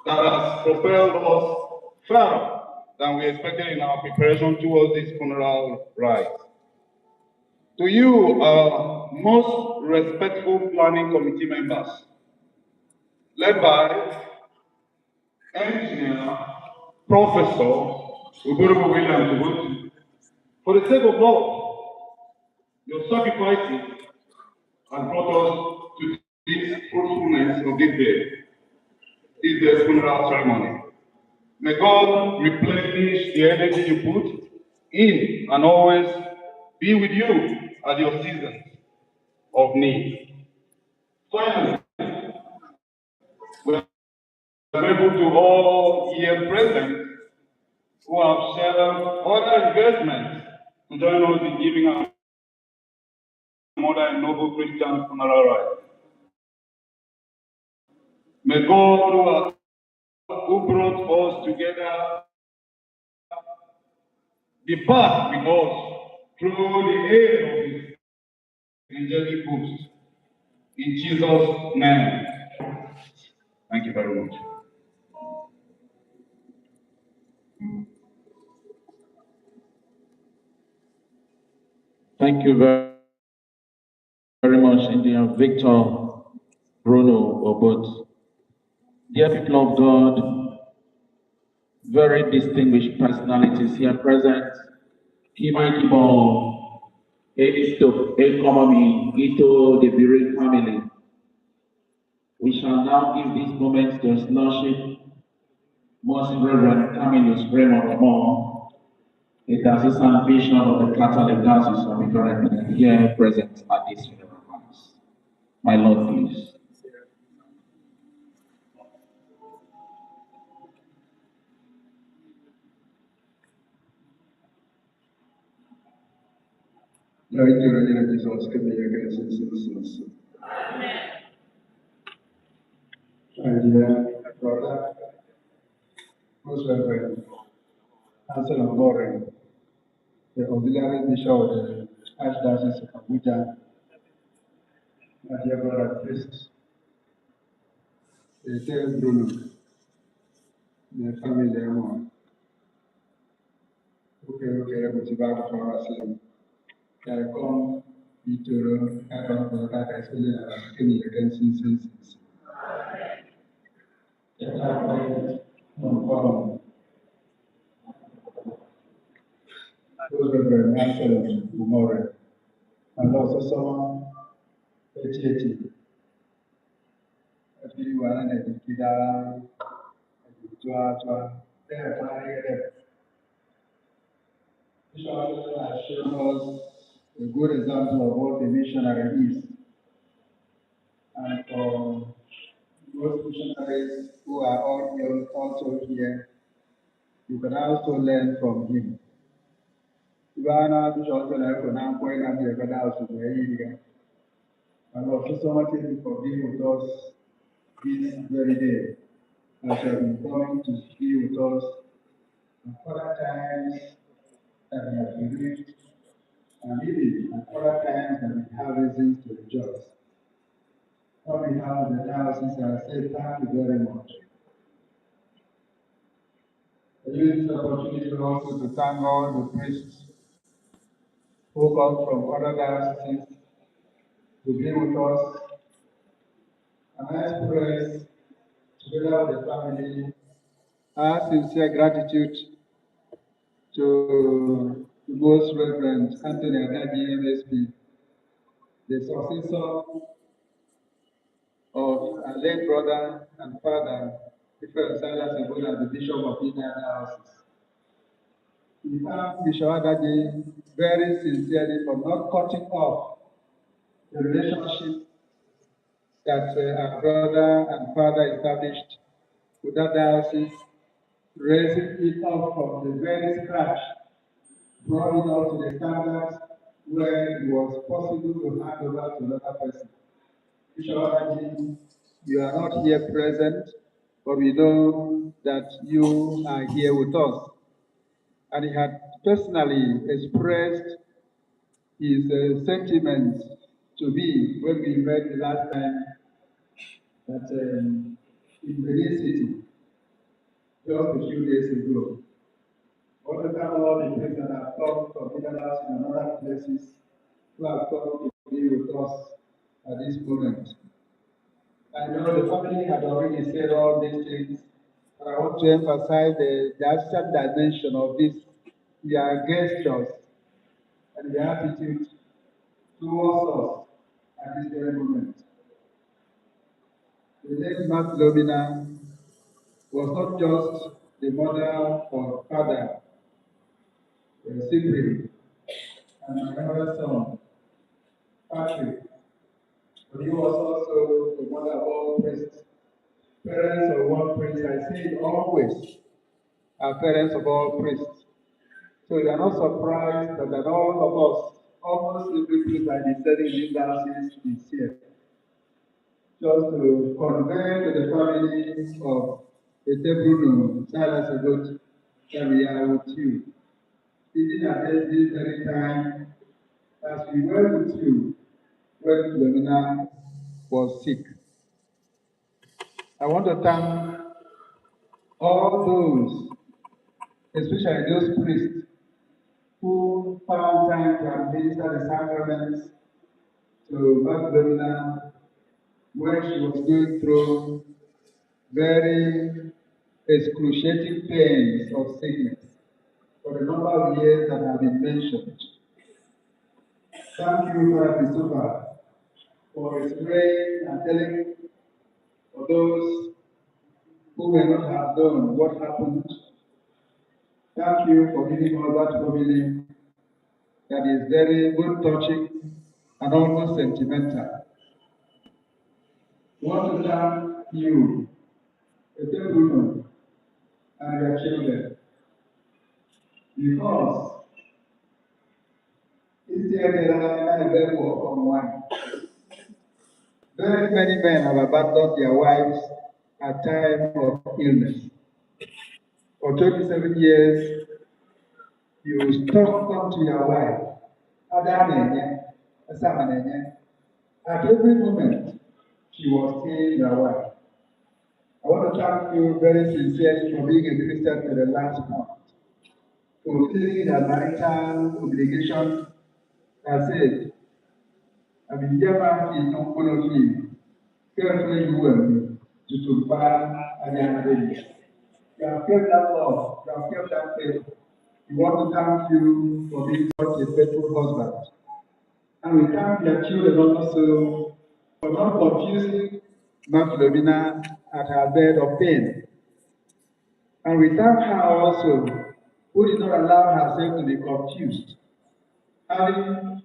that has propelled us further than we expected in our preparation towards this funeral rite. To you, our most respectful planning committee members, led by Engineer Professor Ugurubu William Tubuti, for the sake of love, your sacrifices have brought us to this fruitfulness of this day's funeral ceremony. May God replenish the energy you put in and always be with you at your seasons of need. Finally, we are grateful to all here present who have shared other investments to join us in giving our mother a noble Christian funeral rite. May God who brought us together depart with us through the aid of his angelic host. In Jesus' name. Thank you very much. Thank you very much, Indian Victor Bruno Obot. Dear people of God, very distinguished personalities here present. Kimakibo, Edisto, Ekonomi, Ito, the Birin family. shall now give these moments to His Lordship, Most Reverend Camillus Raymond Omo, the Diocesan Bishop of the Catholic Diocese of Ikorene, here present at this funeral mass. My Lord, please. Lord, you are Jesus, give me your grace and sins. My dear brother, Most Reverend Anselm Omoren, the Auxiliary Bishop of the Archdiocese of Abuja, my dear brother priest, the dear Bruno, the family Emo, okay, but you back for us. I come into I don't know that I still have any against instances. Yet I find no problem. Those Reverend Anselm Omoren, and also someone 80. If you are an educator, Bishop has shown us a good example of what a missionary is. And for those missionaries who are also here, you can also learn from him. Ivana Bishop now point out the other house of the area. And also so much for being with us this very day. I shall be coming to be with us at other times that we have believed, and even at other times that we have reasons to rejoice. On behalf of the diocese, I say thank you very much. I use this opportunity also to thank all the priests who come from other dioceses to be with us. And I express, together with the family, our sincere gratitude to the Most Reverend Anthony Adagi, MSP, the successor of our late brother and father, Bishop Silas Ebola, the Bishop of Indiana Diocese. We thank Bishop Adagi very sincerely for not cutting off the relationship that our brother and father established with that diocese, raising it up from the very scratch, brought it up to the standards where it was possible to hand over to another person. Bishop Adagi, you are not here present, but we know that you are here with us. And he had personally expressed his sentiments to me when we met the last time that in Benin City, just a few days ago. All the time, all the things that have come from Netherlands and other places who have come to be with us at this moment. I know the family had already said all these things, but I want to emphasize the abstract dimension of this, their gestures and their attitude towards us at this very moment. The late Mark Lomina was not just the mother or father, Cyprian, and my other son, Patrick, but he was also the mother of all priests. Parents of one priest, I say it always, are parents of all priests. So you are not surprised that all of us, almost every priest I be studying in diocese is here. Just to convey to the family of the Bruno, Silas Egot, that we are with you. Even at this very time, as we were with you when Philomena was sick. I want to thank all those, especially those priests, who found time to administer the sacraments to Magdalena when she was going through very excruciating pains of sickness for a number of years that have been mentioned. Thank you, Father Christopher, for explaining and telling For those who may not have known what happened, thank you for giving us that family that is very good, touching, and almost sentimental. We want to thank you, the women, and your children, because very many men have abandoned their wives at time of illness. For 27 years, you stuck onto your wife. At every moment, she was still your wife. I want to thank you very sincerely for being a Christian to the last point, fulfilling the marital obligation as said. I mean, Jama is not one of you. Carefully, you will be to buy and you have kept that love, you have kept that faith. We want to thank you for being such a faithful husband. And we thank your children also for not confusing Philomena at her bed of pain. And we thank her also, who did not allow herself to be confused, having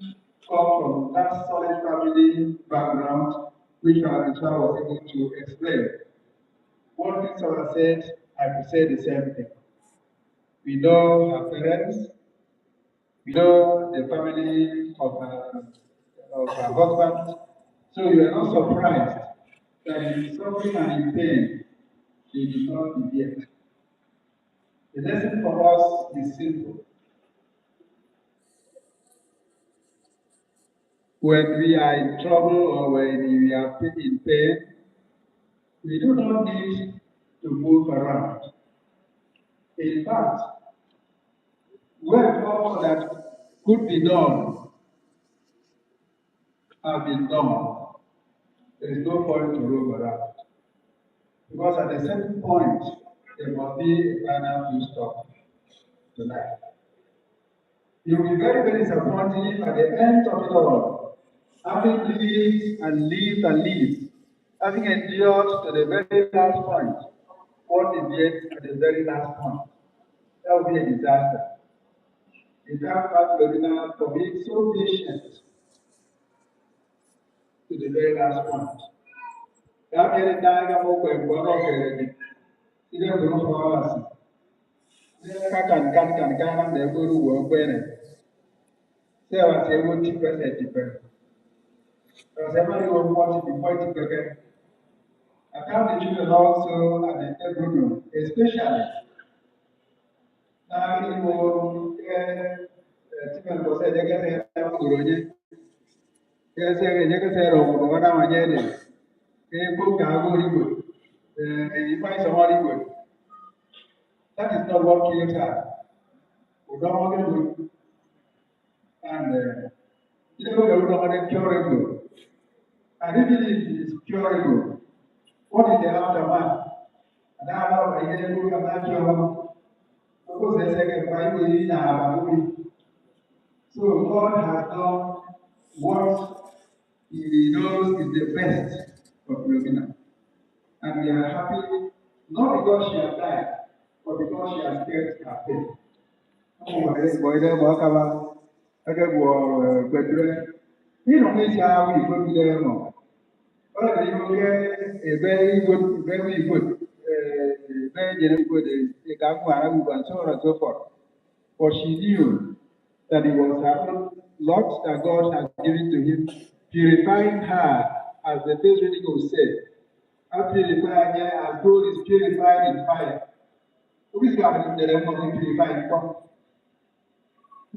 come from that solid family background, which our teacher was able to explain. What Victor said, I could say the same thing. We know her parents, we know the family of her husband, so you are not surprised that in suffering and in pain, she did not deviate. The lesson for us is simple. When we are in trouble or when we are in pain, we do not need to move around. In fact, when all that could be done have been done, there is no point to roam around. Because at a certain point, there must be a final full stop tonight. You will be very, very disappointed if at the end of it all, having lived and lived and lived, having endured to the very last point, what is yet at the very last point. That will be a disaster. We thank God for being so patient to the very last point. That very time I'm open, but not already. You don't know for us. Can they go to work when say I say what 20% depend. Because everybody will want to be pointing again. I count the children also at the table room, especially now you will Tiffany was said, I guess I yes, I guess I don't know what I'm getting. Book Hollywood. You find some Hollywood. That is not what kills her. We don't want to do. And you know, we don't want to curable. And if it is curable, what is the aftermath? And I know I get a book about your because the second Bible in our movie. So God has done what He knows is the best for Philomena. And we are happy, not because she has died, but because she has kept her faith. You don't miss how we go to them. But you get a very good, very good, and so on and so forth. For she knew that it was her lot that God had given to him, purifying her, as the first reading will say. As purified as gold is purified in fire. Who is God in the realm of purified from?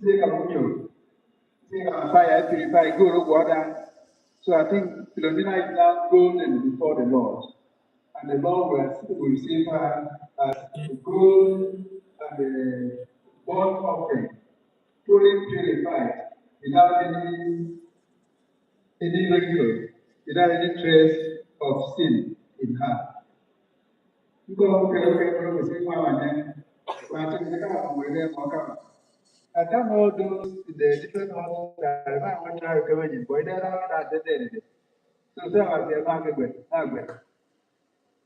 Say, fire purified gold water. So I think Philomena is now golden before the Lord. And the Lord will save her as the gold and the burnt offering, fully purified, without any wrinkle, without any trace of sin in her. I don't know those the different ones that I want to recommend, but they're not that. So I was there,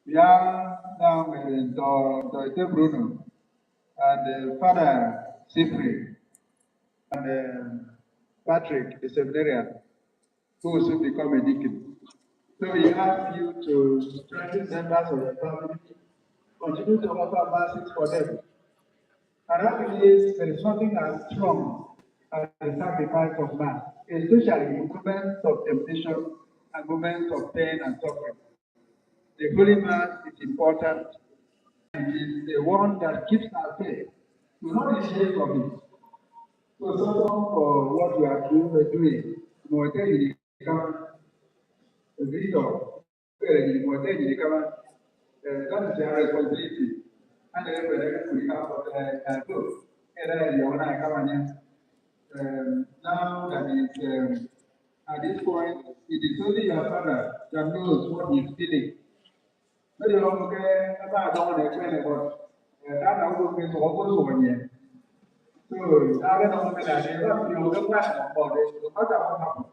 We are now in Dr. Bruno and Father Sifri and Patrick, the seminarian, who will soon become a deacon. So we ask you to strengthen members of your family, continue to offer masses for them. And I believe there is nothing as strong as the sacrifice of man, especially in moments of temptation and moments of pain and suffering. The Holy Mass is important. It is the one that keeps our faith. Do not be ashamed of it. So, for what we are doing, more than you become a leader, more than you become, that is our responsibility. And then we have the book. Now that is at this point, it is only your father that knows what he is feeling. Maybe you don't explain about that. I will be so almost 1 year. So now that I'm going to about it, no matter what happens.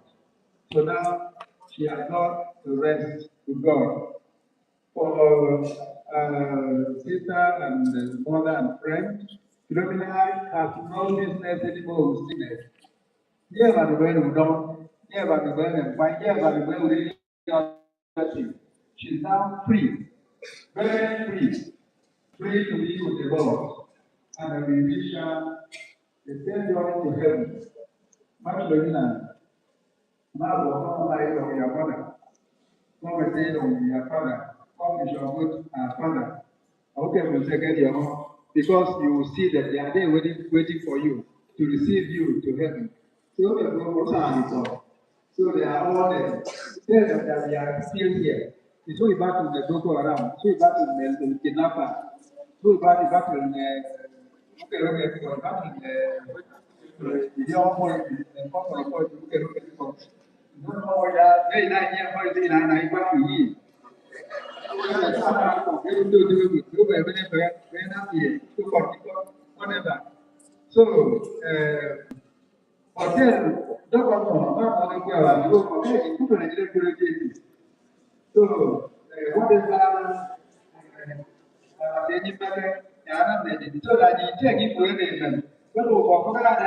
So now she has got to rest with God. For sister and mother and friend, Philomena has no business anymore with sickness. Yeah, but the way we don't, yeah, but the way we find, yeah, but the way we really she's now free, very free, free to be with the Lord. And we wish her the same joy to heaven. Magdalena, now will come light of your mother. Come and say on your father. Come is your good father. Okay, we'll take your home because you will see that they are there waiting for you to receive you to heaven. So they are all there. Tell them that we are still here. It's only back in the Boko Haram. It's only back in the kidnapper. It's only back in so, hotel, so, what is that? So that you take it for anything. But for that,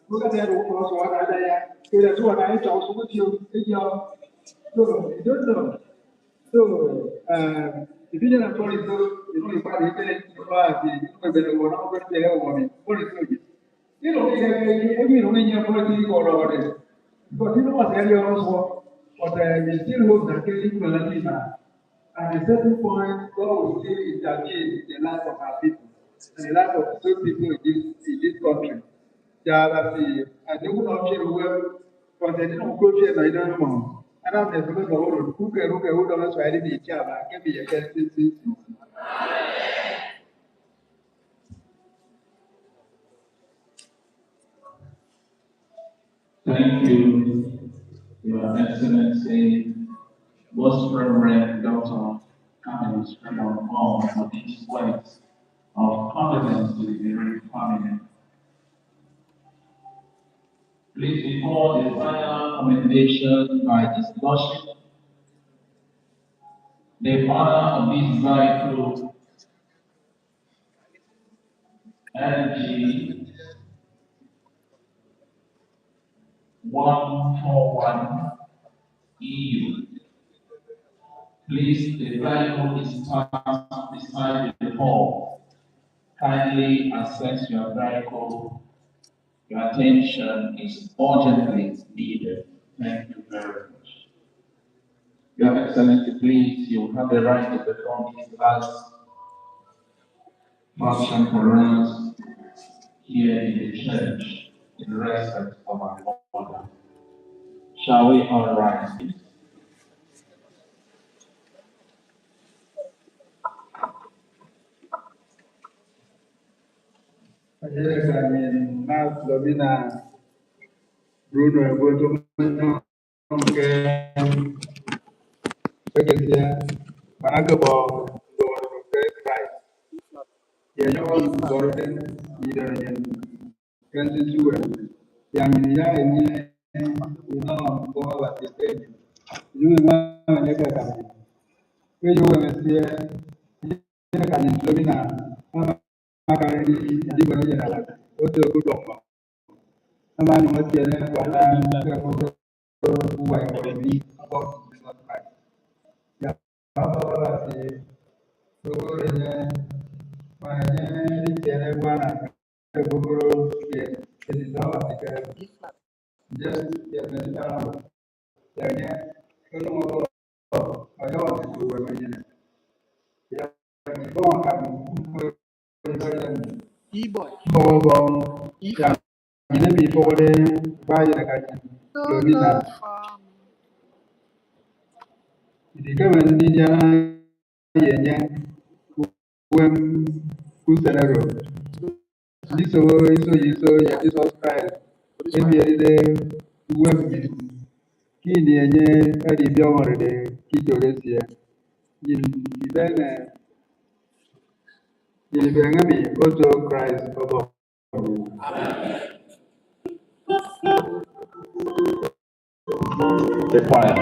look at that, what I that's what I also with you. So, you don't know. So, if you don't know, you know, if I didn't what is it? You know, every Romanian policy or over there. Because you know what earlier also, but we still hope that getting to Latina. At a certain point, God will still intervene in the life of our people and the life of those people in this country. And they will not share well, but they don't go share my normal. And I'm the people who don't try to be a child, I can be a person. Thank you, Your Excellency, Most Reverend Dr. Cameron Scrimmon Hall, for these words of confidence to the bereaved family. Please, before the final commendation by His Lordship, the honor of this vehicle, LG 141 EU. Please, the vehicle is parked beside the hall. Kindly access your vehicle. Your attention is urgently needed. Thank you very much. Your Excellency, please, you have the right to perform this last function for us here in the church in respect of our order. Shall we all rise, please? Bruno, we you will see a can in Slovenia. Macaroni, and you will get a lot. What's a good offer? A man was here for that who I can be about the price. Yeah, ini before the buy the Lovina. Di kama ni dia yenye kusenero. Diso iso ya Jesus Christ. Ebi ede kini yenye adi biomore de kijoresia. Yilibenge mi oto Christ obo. The choir.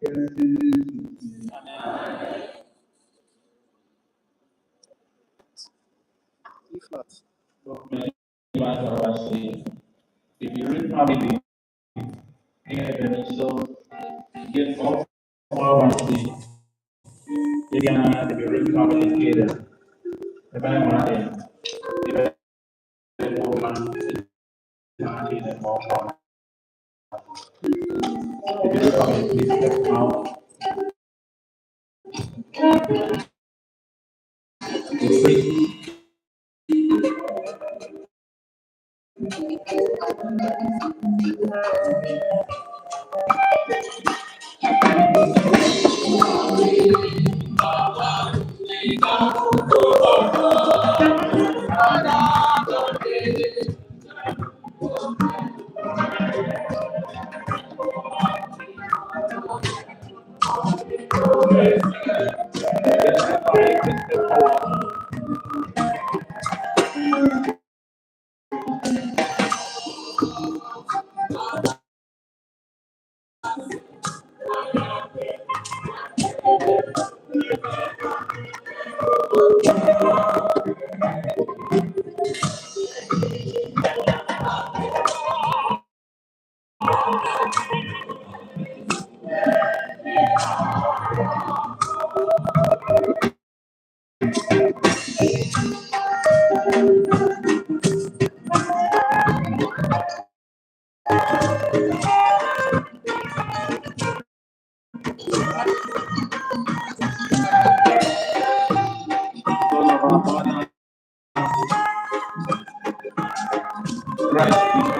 If you read family, so get all see. You can if you read family together. The man, the woman, the woman. If you read family, please come out. It's free. Right.